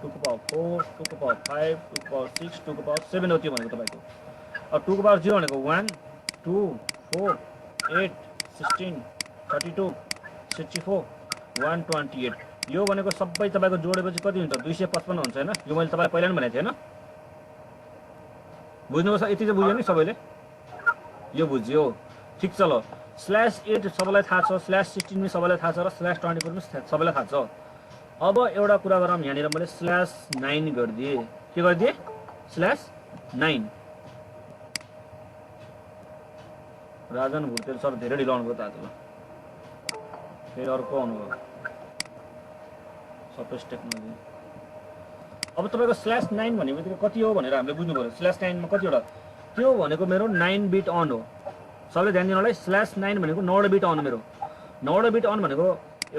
2 को पावर 4 2 को पावर 5 2 को पावर 6 2 को पावर 7 हो त्यो भनेको तपाईको अब 2 को पावर 0 भनेको 1 2 4 8 16 32 64 128 यो भनेको सबै तपाईको जोडेपछि कति हुन्छ 255 हुन्छ हैन यो मैले तपाईलाई पहिला पनि भनेको थिएँ हैन बुझ्नुभयो यति चाहिँ बुझ्यो नि सबैले यो बुझ्यो ठीक छ ल /8 सबैलाई थाहा छ /16 पनि सबैलाई थाहा छ र /24 पनि सबैलाई थाहा छ अब एउटा कुरा गरौँ यहाँनिर मैले /9 गरिदिएँ के गरिदिएँ /9 राजन भुटेल सर धेरै ढिलो आउनुभयो त आज ल फेरि अर्को आउनुभयो सपेस टेक्नोलोजी अब तपाईको /9 भन्ने बित्तिकै कति हो भनेर हामीले बुझ्नु पर्यो /9 मा कतिवटा त्यो भनेको मेरो 9 बिट अन हो सबैले ध्यान दिनु होला /9 भनेको 9 बिट अन मेरो 9 बिट अन भनेको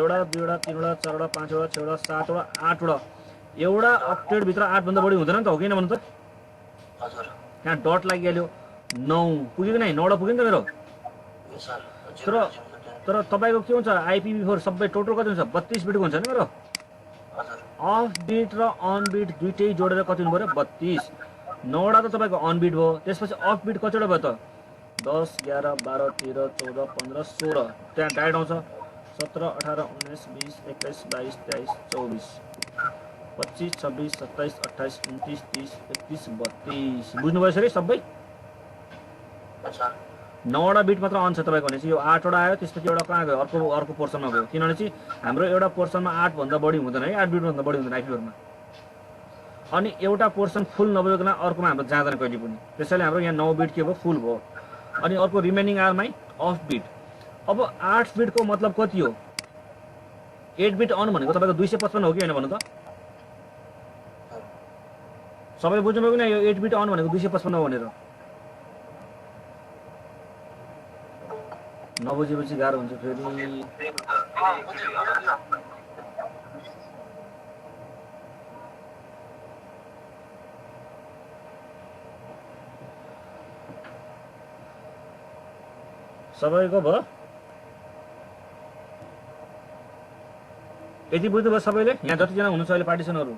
एउटा दुईवटा तीनवटा चारवटा पाँचवटा छवटा सातवटा आठवटा एउटा अक्टेट भित्र 8 भन्दा बढी हुँदैन नि त हो किन भन्नु त हजुर यहाँ डट लागिहाल्यो 9 पुग्यो कि नै 9 पुग्यो नि त मेरो तर तपाईको के हुन्छ IPv4 सबै टोटल कति हुन्छ 32 बिटको हुन्छ नि मेरो अफ बिट र अन बिट दुईटै जोडेर कति हुनु पर्यो 32 9वटा त तपाईको अन बिट भयो त्यसपछि अफ बिट कतिवटा भयो त 10 11 12 13 14 15 16 त्यहाँ डाइरेक्ट आउँछ 17 18 19 20 21 22 23 24 25 26 27 28 29 30 31 32 बुझ्नुभयो सर सबै 9वटा बिट मात्र अन छ तपाईको भने चाहिँ यो 8वटा आयो त्यसपछि एउटा कहाँ गयो अर्को पोर्सनमा गयो किनभने चाहिँ हाम्रो एउटा पोर्सनमा 8 भन्दा बढी हुँदैन है 8 बिट भन्दा बढी हुँदैन IPv4 मा अनि एउटा पोर्सन फुल नभइकन अर्कोमा हाम्रो जाँदैन कहिले पनि त्यसैले हाम्रो यहाँ 9 बिट के भयो फुल भयो अनि अर्को रिमेनिङ आरमै अफ बिट अब 8 बिट को मतलब कति हो 8 बिट अन भनेको तपाईको 255 हो कि हैन भन्नु त सबैले बुझ्नुभयो कि न यो 8 बिट अन भनेको 255 हो भनेर नबुझेपछि गाह्रो हुन्छ फेरि सबैको भयो यति बुझ्नुभयो सबैले यहाँ जतिजना हुनुहुन्छ अहिले पार्टिसनहरू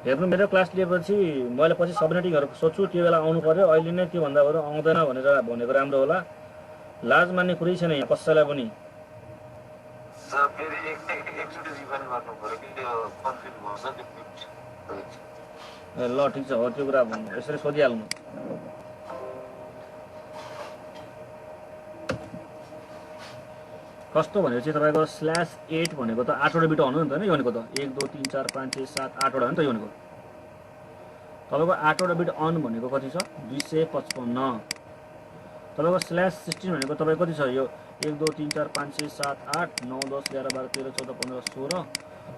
हेर्नु मेरो क्लास लिएपछि मैले पछि सबनेटिङहरू सोच्छु त्यो बेला आउनु पर्यो अहिले नै त्यो भन्दा बरु आउँदैन भनेर भनेको राम्रो होला लाज मान्ने कुरै छैन यहाँ कसैलाई पनि सर फेरि एकचोटि रिफाइन गर्नु पर्यो कि त्यो कन्फ्लिक्ट भन्छ त्यो ल ठिक छ हो त्यो कुरा भन्नु यसरी सोधिहाल्नु कस्तो भनेको चाहिँ तपाईको /8 भनेको त 8वटा बिट अन हो नि त हैन यो भनेको त 1 2 3 4 5 6 7 8वटा हो नि त यो भनेको तपाईको 8वटा बिट अन भनेको कति छ 255 तपाईको /16 भनेको तपाईको कति छ यो 1 2 3 4 5 6 7 8 9 10 11 12 13 14 15 16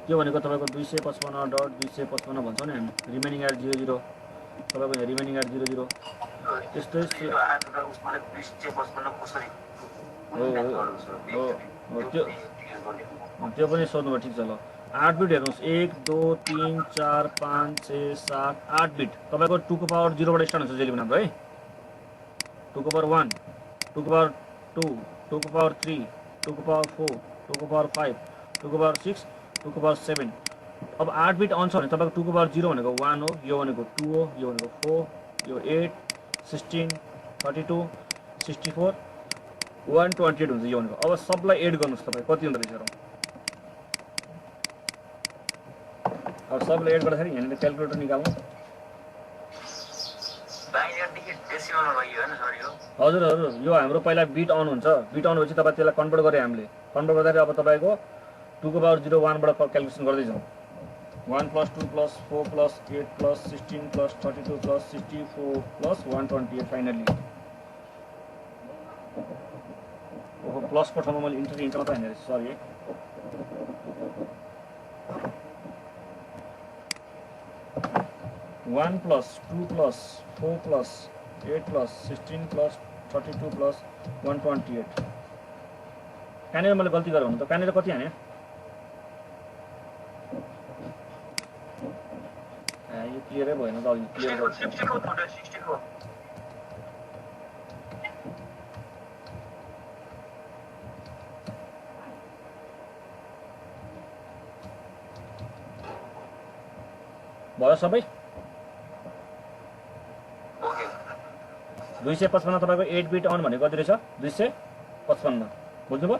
त्यो भनेको तपाईको 255.255 भन्छौ नि हामी रिमेनिङ एट 00 तपाईको यहाँ रिमेनिङ एट 00 त्यस्तै त्यो पनि सोध्नुभयो ठिक छ ल 8 बिट हेर्नुहोस् 1 2 3 4 5 6 7 8 बिट तपाईको 2 को पावर 0 बाट स्टार्ट हुन्छ जहिले पनि हाम्रो है 2 को पावर 1, 2 को पावर 2, 2 को पावर 3, 2 को पावर 4, 2 को पावर 5, 2 को पावर 6, 2 को पावर 7। अब 8 बिट अन छ भने तपाईँको 2 को पावर 0 भनेको 1 हो, यो भनेको 2 हो, यो भनेको 4, यो 8, 16, 32, 64, 128 हुन्छ यो भनेको। अब सबलाई एड गर्नुहोस् तपाईँ कति हुँदो रहेछ र। अब सबलाई एड गर्दाखेरि यहाँनिर क्यालकुलेटर निकाल्नु। हजुर हजुर, यो हाम्रो पहिला बिट अन हुन्छ, बिट अन भएपछि तपाईँ त्यसलाई कन्भर्ट गरे हामीले, कन्भर्ट गर्दाखेरि अब तपाईँको 2 को पावर 0 1 बाट क्यालकुलेसन गर्दै जाउँ। 1 + 2 + 4 + 8 + 16 + 32 + 64 + 128 फाइनली। ओहो प्लसको ठाउँमा मैले इन्टर मात्रै हानेको छु, सरी है। +1 + 2 + 4 + 8 + 16 + 32 + 128। कहाँनिर मैले गल्ती गरेँ भन्नु त, कहाँनिर कति हाने? यो क्लियरै भएन त, अघि क्लियर गर्छु। 64 भयो सबै? 255 तपाईँको 8 बिट अन भनेको कति रहेछ? 255 बुझ्नुभयो?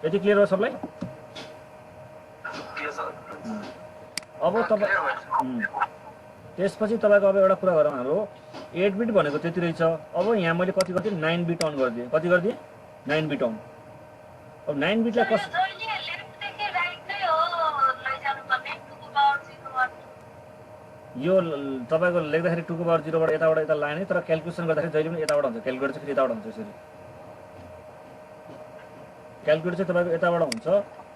यति क्लियर हो सबलाई? अब तपाईँ त्यसपछि तपाईँको अब एउटा कुरा गरौँ, हाम्रो 8 बिट भनेको त्यति रहेछ। अब यहाँ मैले कति गरिदिएँ? 9 बिट अन गरिदिएँ। कति गरिदिएँ? 9 बिट अन। अब 9 बिटलाई यो तपाईँको लेख्दाखेरि 2 को पावर 0 बाट यताबाट यता लाने, तर क्यालकुलेसन गर्दाखेरि जहिले पनि यताबाट हुन्छ। क्यालकुलेटर चाहिँ यताबाट हुन्छ, यसरी क्यालकुलेटर चाहिँ तपाईँको यताबाट हुन्छ,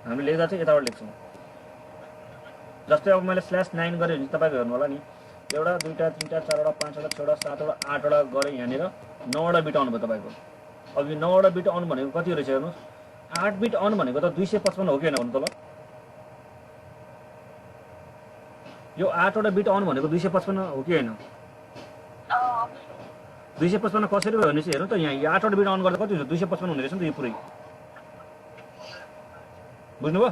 हामी लेख्दा चाहिँ यताबाट लेख्छौँ। जस्तै अब मैले /9 गरेँ भने तपाईँको हेर्नु होला नि, 1 2 3 4 5 6 7 8 गरेँ, यहाँनिर 9 बिट अन भयो तपाईँको। अब यो 9 बिट अन भनेको कति रहेछ हेर्नुहोस्? 8 बिट अन भनेको त 255 हो कि होइन भन्नु त ल? यो 8 बिट अन भनेको 255 हो कि होइन? 255 कसरी भयो भने चाहिँ हेर्नु त, यहाँ 8 बिट अन गर्दा कति हुन्छ? 255 हुने रहेछ नि त यो पुरै। बुझ्नुभयो?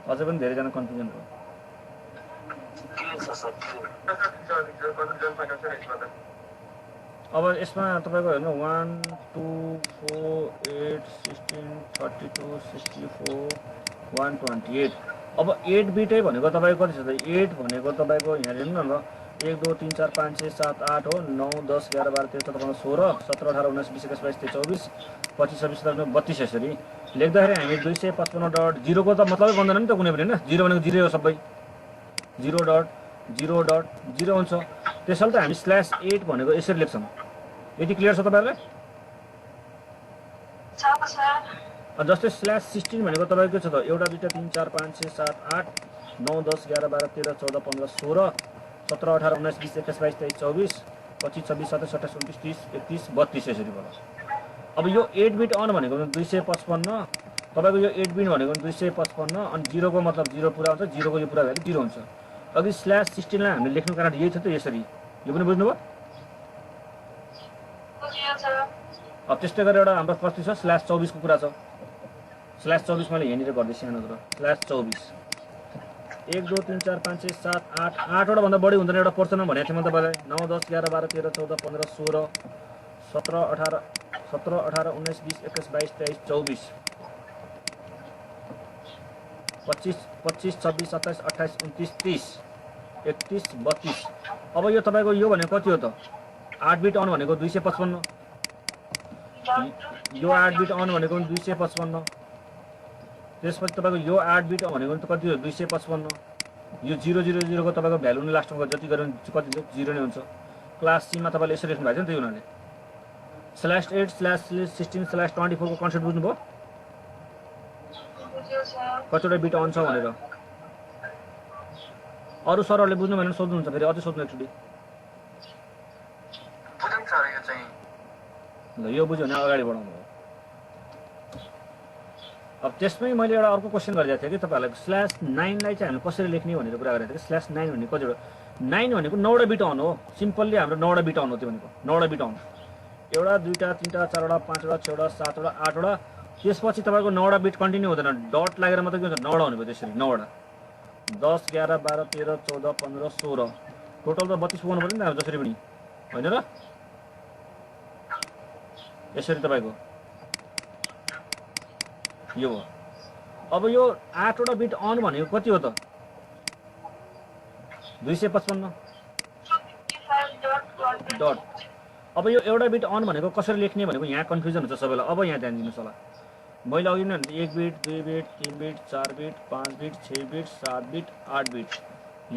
अझै पनि धेरैजना कन्फ्युजन भयो। अब यसमा तपाईँको हेर्नु 1 2 4 8 16 32 64 128। अब 8 बिटै भनेको तपाईँको कति छ त? 8 भनेको तपाईँको यहाँ हेर्नु न, 1 2 3 4 5 6 7 8 हो, 9 10 11 12 13 14 15 16 17 18 19 20 21 22 23 24 25 26 27 32 यसरी लेख्दाखेरि हामी 255.0 को त मतलबै बन्दैन नि त कुनै पनि, होइन? 0 भनेको 0 हो सबै, 0.0.0 हुन्छ। त्यसैले त हामी /8 भनेको यसरी लेख्छौँ। यति क्लियर छ तपाईँहरूलाई? जस्तै /16 भनेको तपाईँको छ त 1 2 3 4 5 6 7 8 9 10 11 12 13 14 15 16 17 18 19 20 21 22 23 24 25 26 27 28 29 30 31 32 यसरी भयो। अब यो 8 बिट अन भनेको 255, तपाईँको यो 8 बिट भनेको 255, अनि 0 को मतलब 0 पुरा हुन्छ, 0 को यो पुरा भएर 0 हुन्छ। अघि /16 लाई हामीले लेख्नु कारण यही थियो त, यसरी। यो पनि बुझ्नुभयो? अब त्यस्तै गरेर एउटा हाम्रो कति छ? /24 को कुरा छ। /24 मैले यहाँनिर गर्दै सानो कुरा, /24 1 2 3 4 5 6 7 8 8वटा भन्दा बढी हुँदैन एउटा पोर्सनमा भनेको थिएँ म तपाईँलाई। 9 10 11 12 13 14 15 16 17 18 19 20 21 22 23 24 25 26 26 27 28 29 30 31 32। अब यो तपाईँको यो भनेको कति हो त? 8 बिट अन भनेको 255, यो 8 बिट अन भनेको 255, त्यसपछि तपाईँको यो 8 बिट भनेको त कति हो? 255। यो 000 को तपाईँको भ्यालु नै लास्टमा जति गऱ्यो भने कति हुन्छ? 0 नै हुन्छ। क्लास सीमा तपाईँले यसरी लेख्नु भएको थियो नि त उनीहरूले। /8 /16 /24 को कन्सेप्ट बुझ्नुभयो? कतिवटा बिट अन छ भनेर। अरू सरहरूले बुझ्नु भनेर सोध्नुहुन्छ, फेरि अझै सोध्नु एकचोटि। ल यो बुझ्यो भने अगाडि बढाउनु हो। अब त्यसमै मैले एउटा अर्को क्वेसन गरिदिएको थिएँ कि तपाईँहरूलाई /9 लाई चाहिँ हामीले कसरी लेख्ने भनेर कुरा गरेको थिएँ कि /9 भनेको कतिवटा 9 भनेको 9वटा बिट अन हो सिम्पल्ली हाम्रो 9वटा बिट अन हो त्यो भनेको 9वटा बिट अन एउटा दुईटा तिनवटा चारवटा पाँचवटा छवटा सातवटा आठवटा त्यसपछि तपाईँको 9वटा बिट कन्टिन्यू हुँदैन डट लागेर मात्रै के हुन्छ 9वटा हुने भयो त्यसरी 9वटा 10 11 12 13 14 15 16 टोटल त 32 पुग्नु पर्यो नि त जसरी पनि होइन र यसरी तपाईँको यो हो अब यो 8वटा बिट अन भनेको कति हो त 255 डट अब यो एउटा बिट अन भनेको कसरी लेख्ने भनेको यहाँ कन्फ्युजन हुन्छ सबैलाई अब यहाँ ध्यान दिनुहोस् होला मैले अघि नै 1 beet 2 beet 3 beet 4 beet 5 beet 6 beet 7 beet 8 beet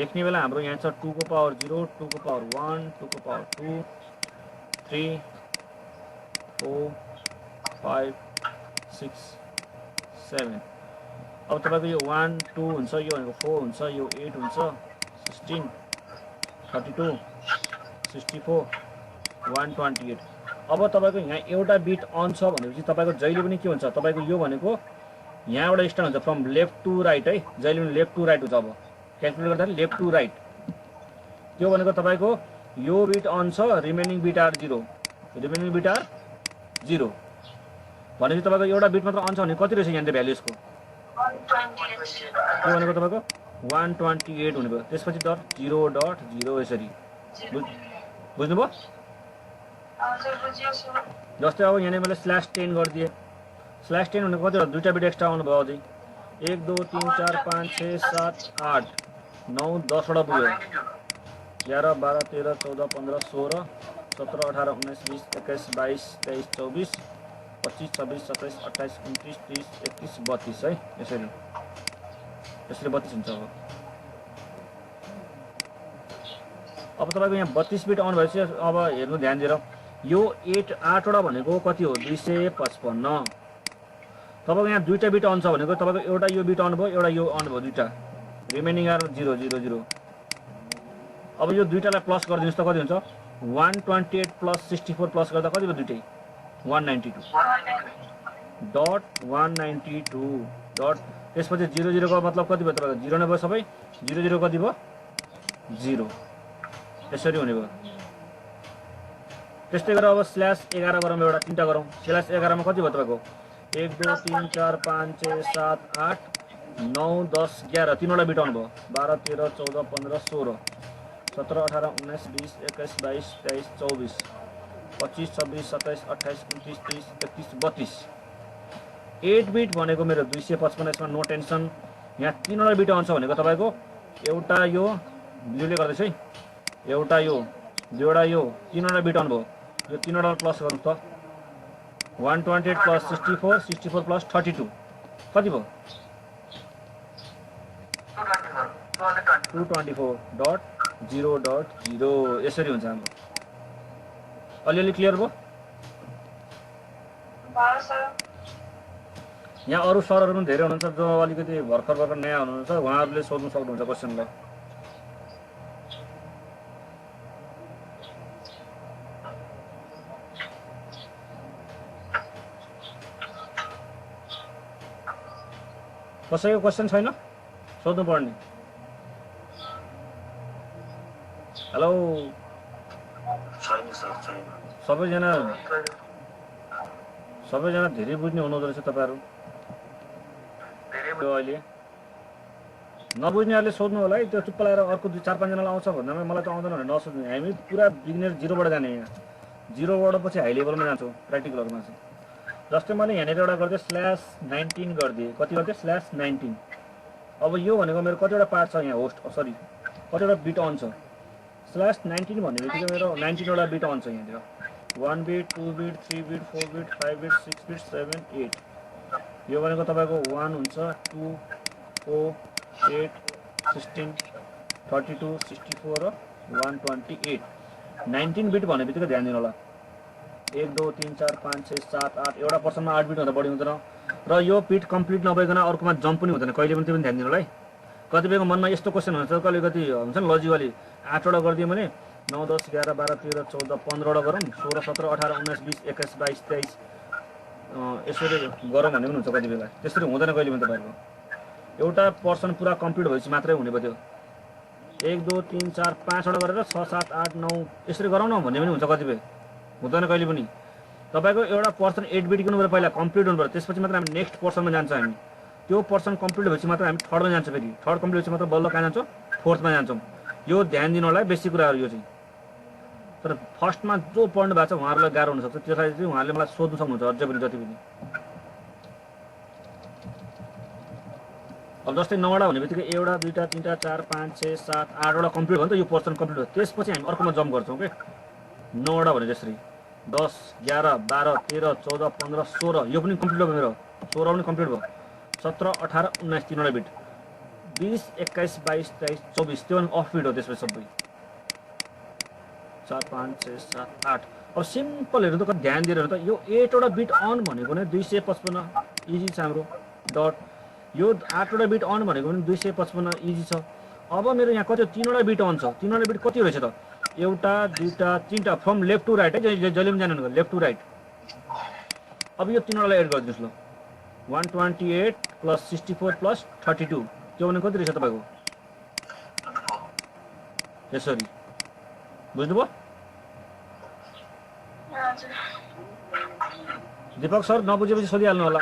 लेख्ने बेला हाम्रो यहाँ छ 2 को पावर 0 2 को पावर 1 2 को पावर 2 3 4 5 6 7 अब तपाईको यो 1 2 हुन्छ यो भनेको 4 हुन्छ यो 8 हुन्छ 16 32 64 128 अब तपाईको यहाँ एउटा बिट अन छ भनेपछि तपाईको जहिले पनि के हुन्छ तपाईको यो भनेको यहाँबाट स्टार्ट हुन्छ फ्रम लेफ्ट टु राइट है जहिले पनि लेफ्ट टु राइट हुन्छ अब क्याल्कुलेट गर्दा लेफ्ट टु राइट त्यो भनेको तपाईको यो बिट अन छ remaining bit are 0 remaining bit are 0 भनेपछि तपाईको एउटा बिट मात्र अन छ भने कति रहेछ यहाँ भ्यालु यसको त्यो भनेको तपाईको 128 हुने भयो त्यसपछि डट 0.0 यसरी बुझ्नुभयो जस्तै अब यहाँ मैले /10 गरिदिएँ /10 भनेको कति हो दुईटा बिट एक्स्ट्रा आउनु भयो अझै 1 2 3 4 5 6 7 8 9 10 वटा पुग्यो 11 12 13 14 15 16 17 18 19 20 21 22 23 24 25 26 27 28 29 30 31 32 है यसरी यसरी 32 हुन्छ अब तपाईको यहाँ 32 बिट अन भएपछि अब हेर्नु ध्यान दिएर यो 8 वटा भनेको कति हो 255 तपाईको यहाँ दुईटा बिट अन छ भनेको तपाईको एउटा यो बिट अन भयो एउटा यो अन भयो दुईटा रिमेनिङ आर 0 0 0 अब यो दुईटालाई प्लस गरिदिनुस् त कति हुन्छ 128 प्लस 64 प्लस गर्दा कति भयो दुईटै 192 डट 192 डट त्यसपछि 0 0 को मतलब कति भयो तपाईको 0 नै भयो सबै 0 0 कति भयो 0 यसरी हुने भयो त्यस्तै गरेर अब /11 गरौँ एउटा तीनटा गरौँ /11 मा कति भयो तपाईको 1 2 3 4 5 6 7 8 9 10 11 तीनवटा बिट अन भयो 12 13 14 15 16 17 18 19 20 21 22 23 24 25 26 27 28 29 30 31 32 8 बिट भनेको मेरो 255 यसमा नो टेन्सन यहाँ तीनवटा बिट अन छ भनेको तपाईको एउटा यो बिजुले गर्दैछ है एउटा यो दुईवटा यो तीनवटा बिट अन भयो यो तीनवटा प्लस गर्नु त 128 प्लस 64 64 प्लस 32 कति भयो 224.0.0 यसरी हुन्छ हाम्रो अलिअलि क्लियर भयो यहाँ अरू सरहरू पनि धेरै हुनुहुन्छ जो अलिकति भर्खर नयाँ हुनुहुन्छ उहाँहरूले सोध्नु सक्नुहुन्छ क्वेसन ल कसैको क्वेसन छैन सोध्नु पर्ने हेलो छैन सर छैन सबैजना धेरै बुझ्ने हुनुहुँदो रहेछ तपाईँहरू अहिले नबुझ्नेहरूले सोध्नु होला है त्यो चुप्प लगाएर अर्को 2-4 5 जनालाई आउँछ भन्दामा मलाई त आउँदैन भने नसोध्नु हामी पुरा बिगिनर 0 बाट जाने यहाँ 0 बाट पछि हाई लेभलमा जान्छौँ प्र्याक्टिकलहरुमा चाहिँ जस्तै मैले यहाँनिर एउटा गर्दै /19 गरिदिएँ कति गर्दै /19 अब यो भनेको मेरो कतिवटा पार्ट छ यहाँ होस्ट सरी कतिवटा बिट अन छ /19 भन्ने बित्तिकै मेरो 19 वटा बिट अन छ यहाँनिर 1 beet 2 beet 3 beet 4 beet 5 beet 6 beet 7 8 यो भनेको तपाईको 1 हुन्छ 2 4 8 16 32 64 र 128 19 बिट भन्ने बित्तिकै ध्यान दिनु होला 1 2 3 4 5 6 7 8 एउटा पर्सनमा 8 बिट भन्दा बढी हुँदैन र यो बिट कम्प्लिट नभइकन अर्कोमा जम्प पनि हुँदैन कहिले पनि त्यो पनि ध्यान दिनु होला है कतिपयको मनमा यस्तो क्वेसन हुन्छ कति हुन्छ नि लजिकली 8 वटा गरिदियो भने 9 10 11 12 13 14 15 वटा गरौँ 16 17 18 19 20 21 22 23 यसरी गरौँ भन्ने पनि हुन्छ कति बेला, त्यसरी हुँदैन कहिले पनि तपाईँको। एउटा पर्सन पुरा कम्प्लिट भएपछि मात्रै हुने भयो त्यो। 1 2 3 4 5वटा गरेर 6 7 8 9 यसरी गरौँ न भन्ने पनि हुन्छ कतिपय, हुँदैन कहिले पनि। तपाईँको एउटा पर्सन 8 बिट गर्नु पहिला कम्प्लिट हुनु पर्यो, त्यसपछि मात्र हामी नेक्स्ट पर्सनमा जान्छौँ हामी। त्यो पर्सन कम्प्लिट भएपछि मात्र हामी थर्डमा जान्छौँ, फेरि थर्ड कम्प्लिट भएपछि मात्र बल्ल कहाँ जान्छौँ, फोर्थमा जान्छौँ। यो ध्यान दिनु होला, बेसी कुराहरू यो चाहिँ। तर फर्स्टमा जो पढ्नु भएको छ उहाँहरूलाई गाह्रो हुनसक्छ, त्यसलाई चाहिँ उहाँहरूले मलाई सोध्नु सक्नुहुन्छ अझै पनि जति पनि। अब जस्तै 9वटा भन्ने बित्तिकै 1 2 3 4 5 6 7 8वटा कम्प्लिट भयो नि त, यो पर्सन कम्प्लिट भयो। त्यसपछि हामी अर्कोमा जम्प गर्छौँ के। 9वटा भने जसरी 10 11 12 13 14 15 16 यो पनि कम्प्लिट भयो मेरो, 16 पनि कम्प्लिट भयो। 17 18 19 3वटा बिट, 20 21 22 23 24 त्यो पनि अफ बिट हो। त्यसपछि सबै 4 5 6 7 8। अब सिम्पल हेर्नु त, कति ध्यान दिएर हेर्नु त। यो 8वटा बिट अन भनेको नै 255 इजी छ हाम्रो डट। यो 8वटा बिट अन भनेको पनि 255 इजी छ। अब मेरो यहाँ कति 3वटा बिट अन छ। 3वटा बिट कति रहेछ त, एउटा दुईटा तिनवटा, फ्रम लेफ्ट टु राइट है, जहिले पनि जानु लेफ्ट टु राइट। अब यो 3वटालाई एड गरिदिनुहोस् ल। 128 + 64 + 32 त्यो भने कति रहेछ तपाईँको, यसरी बुझ्नुभयो? दीपक सर नबुझेपछि सोधिहाल्नु होला।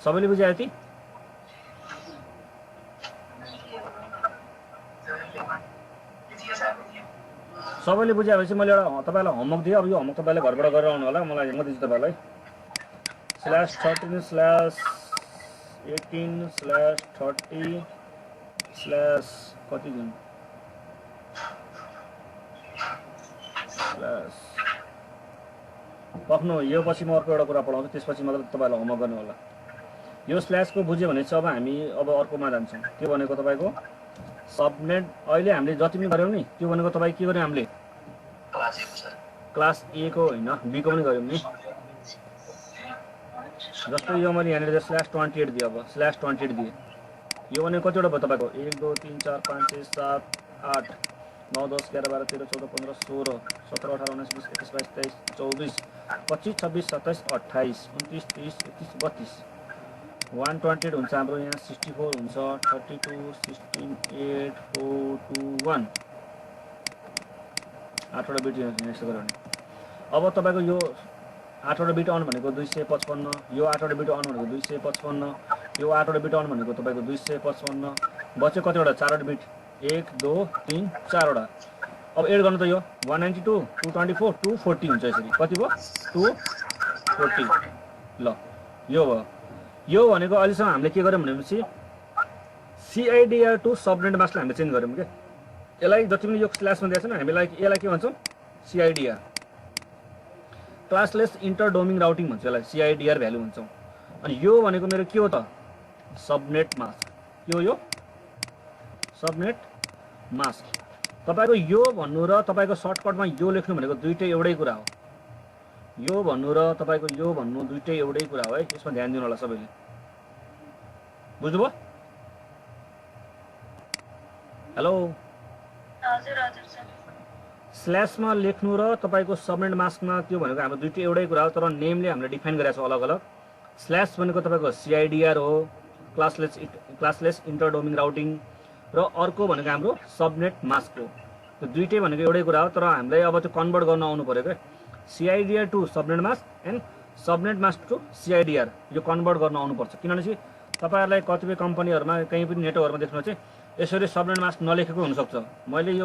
सबैले बुझ्यो यति? सबैले बुझेपछि मैले एउटा तपाईँलाई होमवर्क दिएँ। अब यो होमवर्क तपाईँले घरबाट गरेर आउनु होला, मलाई म दिन्छु तपाईँलाई। /13/18/30/ कति दिन पक्नु यो पछि म अर्को एउटा कुरा पढाउँछु, त्यसपछि मतलब तपाईँलाई होमवर्क गर्नु होला। यो स्ल्यासको बुझ्यो भने चाहिँ अब हामी अब अर्कोमा जान्छौँ। त्यो भनेको तपाईँको सबनेट। अहिले हामीले जति पनि गऱ्यौँ नि त्यो भनेको तपाईँ के गर्यौँ, हामीले क्लास ए को होइन बी को पनि गऱ्यौँ नि। जस्तै यो मैले यहाँनिर /28 दिएँ। अब /28 दिएँ, यो भनेको कतिवटा भयो तपाईँको 1 2 3 4 5 6 7 8 9 10 11 12 13 14 15 16 17 18 19 20 21 22 23 24 25 26 27 28 29 30 31 32 128 हुन्छ हाम्रो यहाँ, 64 हुन्छ, 32 16 8 4 2 1 8वटा बिट यस्तो गऱ्यो भने। अब तपाईँको यो 8वटा बिट अन भनेको 255, यो 8वटा बिट अन भनेको 255, यो 8वटा बिट अन भनेको तपाईँको 255। बच्यो कतिवटा, 4वटा बिट, 1 2 3 4वटा। अब एड गर्नु त यो 192 224 240 हुन्छ। यसरी कति भयो, 240। ल यो भयो। यो भनेको अहिलेसम्म हामीले के गर्यौँ भनेपछि CIDR टु सबनेट मास्कलाई हामीले चेन्ज गऱ्यौँ क्या। यसलाई जति पनि यो क्लासमा दिएको छ नि हामीलाई यसलाई के भन्छौँ, CIDR क्लासलेस इन्टर डोमिङ राउटिङ भन्छ यसलाई, CIDR भ्यालु भन्छौँ। अनि यो भनेको मेरो के हो त, सबनेट मास्क। यो सबनेट मास्क। तपाईँको यो भन्नु र तपाईँको सर्टकटमा यो लेख्नु भनेको दुइटै एउटै कुरा हो। यो भन्नु र तपाईँको यो भन्नु दुइटै एउटै कुरा हो है, यसमा ध्यान दिनु होला सबैले। बुझ्नुभयो? हेलो, हजुर हजुर सर। स्ल्यासमा लेख्नु र तपाईँको सबनेट मास्कमा त्यो भनेको हाम्रो दुइटै एउटै कुरा हो, तर नेमले हामीले डिफाइन गरेका छौँ अलग अलग। स्ल्यास भनेको तपाईँको CIDR हो, क्लासलेस इन्टर डोमिङ राउटिङ, र अर्को भनेको हाम्रो सबनेट मास्क हो। त्यो दुइटै भनेको एउटै कुरा हो, तर हामीलाई अब त्यो कन्भर्ट गर्न आउनु पऱ्यो क्या। CIDR to subnet mask and subnet mask to CIDR यो कन्भर्ट गर्न आउनुपर्छ। किनभने चाहिँ तपाईँहरूलाई कतिपय कम्पनीहरूमा कहीँ पनि नेटवर्कहरूमा देख्नु चाहिँ यसरी सबनेट मास्क नलेखेको हुनसक्छ। मैले यो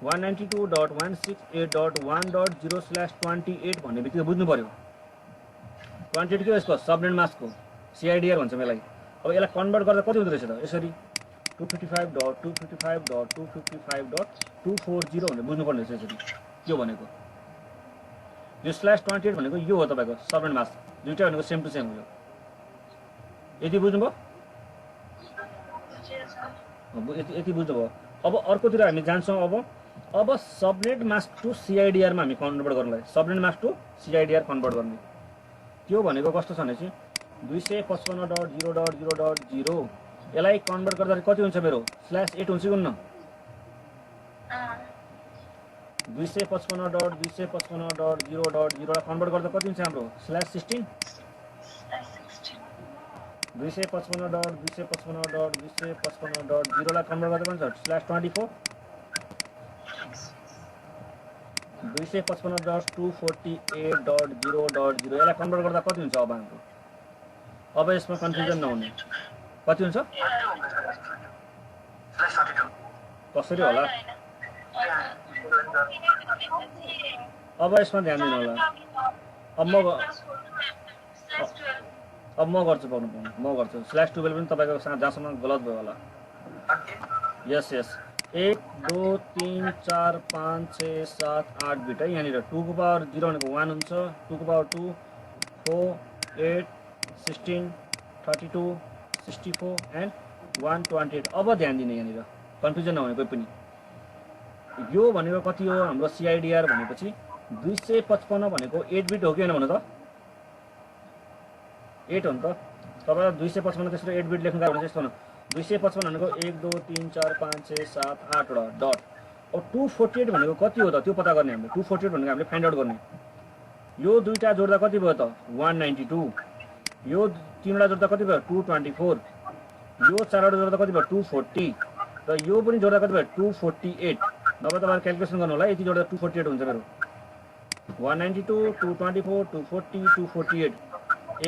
192.168.1.0/28 भन्ने बित्तिकै बुझ्नु पऱ्यो 28 के हो, यसको सबनेट मास्कको CIDR भन्छ यसलाई। अब यसलाई कन्भर्ट गर्दा कति हुँदो रहेछ त, यसरी 255.255.255.240 भनेर बुझ्नुपर्ने रहेछ यसरी। यो भनेको यो /28 भनेको यो हो तपाईँको सबनेट मास्क, दुइटै भनेको सेम टु सेम हो। यति बुझ्नुभयो? यति बुझ्नुभयो? अब अर्कोतिर हामी जान्छौँ। अब सबनेट मास्क टु CIDR मा हामी कन्भर्ट गर्नलाई, subnet mask to CIDR convert गर्ने। त्यो भनेको कस्तो छ भने चाहिँ 255.0.0.0 यसलाई कन्भर्ट गर्दा कति हुन्छ मेरो, /8 हुन्छ कि हुन्न? 255.255.0.0 लाई कन्भर्ट गर्दा कति हुन्छ हाम्रो /16 255.255.255.0 लाई कन्भर्ट गर्दा कति हुन्छ /24 255.248.0.0 यसलाई कन्भर्ट गर्दा कति हुन्छ अब हाम्रो अब यसमा कन्फ्युजन नहुने कति हुन्छ कसरी होला अब यसमा ध्यान दिनु होला अब म गर्छु पाउनु म गर्छु /12 पनि तपाईको जहाँसम्म गलत भयो होला यस 1 2 3 4 5 6 7 8 बिट है यहाँनिर 2 को पावर 0 भनेको 1 हुन्छ 2 को पावर 2 4 8 16 32 64 एन्ड 128 अब ध्यान दिने यहाँनिर कन्फ्युजन नहुने कोही पनि यो भनेको कति हो हाम्रो CIDR भनेपछि 255 भनेको 8 बिट हो कि हैन भन्नु त 8 हो नि त तपाईलाई 255 त्यसरी 8 बिट लेख्नु गाह्रो हुन्छ यस्तो 255 भनेको 1 2 3 4 5 6 7 8 वटा डट अब 248 भनेको कति हो त त्यो पत्ता गर्ने हामीले 248 भनेको हामीले फाइन्ड आउट गर्ने यो दुईटा जोड्दा कति भयो त 192 यो तीनवटा जोड्दा कति भयो 224 यो चारवटा जोड्दा कति भयो 240 र यो पनि जोड्दा कति भयो 248 नभए तपाईहरु क्याल्कुलेसन गर्नु होला यति जोड्दा 248 हुन्छ मेरो 192 224 240 248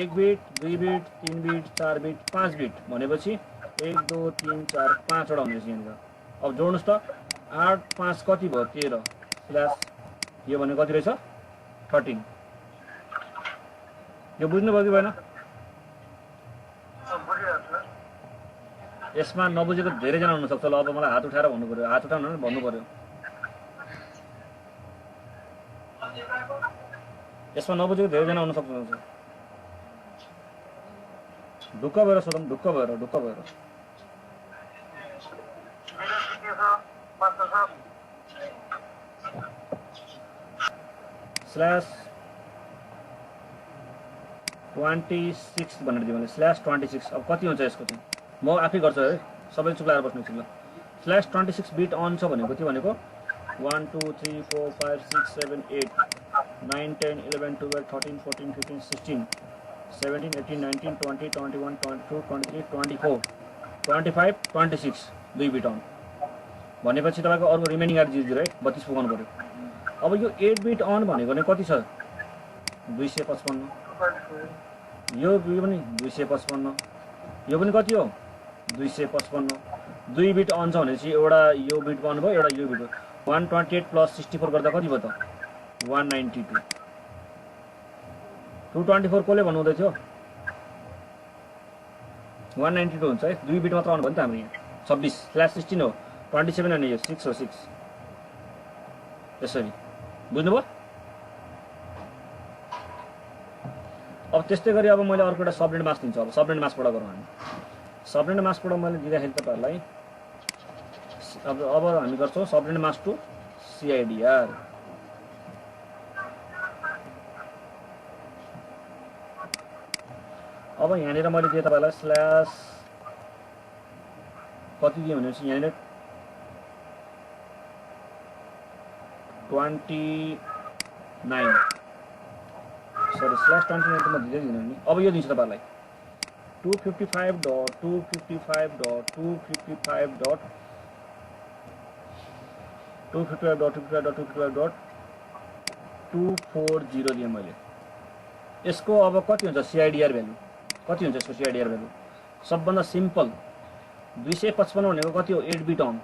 1 beet 2 beet 3 beet 4 beet 5 beet भनेपछि 1 2 3 4 5 वटा हुनेछ यहाँनिर अब जोड्नुस् त 8 5 कति भयो 13 प्लस यो भने कति रहेछ 13 यो बुझ्नुभयो कि भएन यसमा नबुझेको धेरैजना हुन सक्छ ल अब मलाई हात उठाएर भन्नु पर्यो हात उठाउनु भने भन्नु पर्यो यसमा नबुझेको धेरैजना हुन सक्छ ढुक्क भएर सोधौँ ढुक्क भएर /26 भनेर दियो भने /26 अब कति हुन्छ यसको चाहिँ म आफै गर्छु है सबै चुप लगाएर बस्नु एकछिन ल /26 बिट अन छ भनेको के भनेको 1 2 3 4 5 6 7 8 9 10 11 12 13 14 15 16 17 18 19 20 21 22 23 24 25 26 दुई बिट अन भनेपछि तपाईको अरु रिमेनिङ आर 00 है 32 पुगाउनु पर्यो अब यो 8 बिट अन भनेको नै कति छ 255 यो पनि 255 यो पनि कति हो 255 दुई बिट अन छ भनेपछि एउटा यो बिट अन भयो एउटा यो बिट 128 + 64 गर्दा कति भयो त 192 224 कोले भन्नु हुँदै थियो 192 हुन्छ है दुई बिट मात्र अन भयो नि त हाम्रो यहाँ 26/16 हो 27 अनि यो 6 हो 6 यसरी बुझ्नुभयो अब त्यस्तै गरी अब मैले अर्को एउटा सबनेट मास्क दिन्छु अब सबनेट मास्कबाट गरौँ हामी सबनेट मास्कबाट मैले दिँदाखेरि तपाईहरुलाई अब हामी गर्छौं सबनेट मास्क टु CIDR अब यहाँनिर मैले दिए तपाईलाई स्ल्यास कति दिए भनेपछि यहाँनिर 29 सरी /29 म दिँदैन नि अब यो दिन्छु तपाईलाई 255.255.255.255.240 दिए मैले यसको अब कति हुन्छ CIDR भ्यालु कति हुन्छ यसको CIDR भ्यालु सबभन्दा सिम्पल 255 भनेको कति हो 8 बिट अन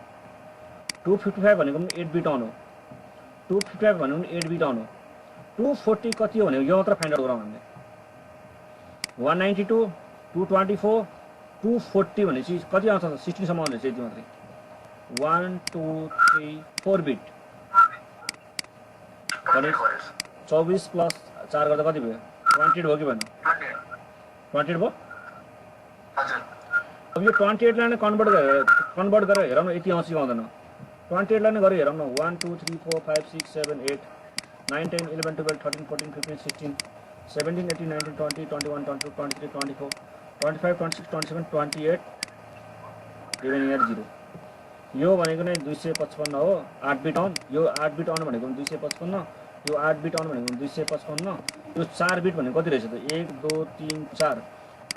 255 भनेको पनि 8 बिट अन हो 255 भनेको पनि 8 बिट अन हो 240 कति हो भनेको यो मात्र फाइन्ड आउट गरौँ हामीले 192 224 240 भनेपछि कति आउँछ 16 सम्म आउँछ यति मात्रै 1 2 3 4 बिट भने 24 + 4 गर्दा कति भयो 28 भयो कि भएन 28 भयो अब यो 28 लाई नै कन्भर्ट गरेर हेरौँ न यति आउँछ कि आउँदैन 28 लाई नै गरेर हेरौँ न 1 2 3 4 5 6 7 8 9 10 11 12 13 14 15 16 17 18 19 20 21 22 23 24 25 26 27 28 remaining at 0 यो भनेको नै 255 हो 8 बिट अन, यो 8 बिट अन भनेको 255, यो 8 बिट अन भनेको 255, यो 4 बिट भनेको कति रहेछ त 1 2 3 4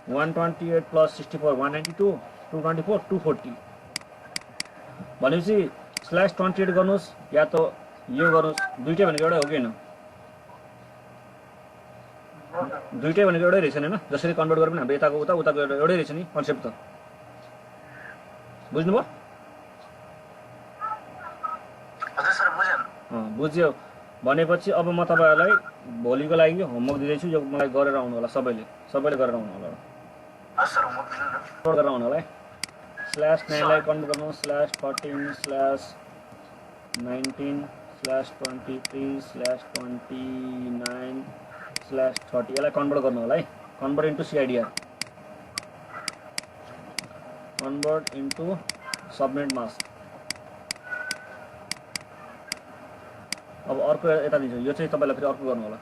128 प्लस 64 192 224 240 भनेपछि /28 गर्नुहोस् या त यो गर्नुहोस्, दुईटै भनेको एउटै हो कि हैन? दुईटै भनेको एउटै रहेछ नि हैन? जसरी कन्भर्ट गरे पनि हाम्रो यताको उताको एउटै रहेछ नि कन्सेप्ट त, बुझ्नुभयो? हजुर सर बुझेन। बुझ्यो भनेपछि अब म तपाईहरुलाई भोलिको लागि होमवर्क दिँदैछु, यो मलाई गरेर आउनु होला, सबैले गरेर आउनु होला। हजुर सर म बुझ्नु न। कन्भर्ट गरेर आउनु होला है। /9 लाई कन्भर्ट गर्नु /14/19/23/29/30 यसलाई कन्भर्ट गर्नु होला है। Convert into CIDR, convert into subnet mask. अब अर्को यता दिन्छु, यो चाहिँ तपाईलाई फेरि अर्को गर्नु होला।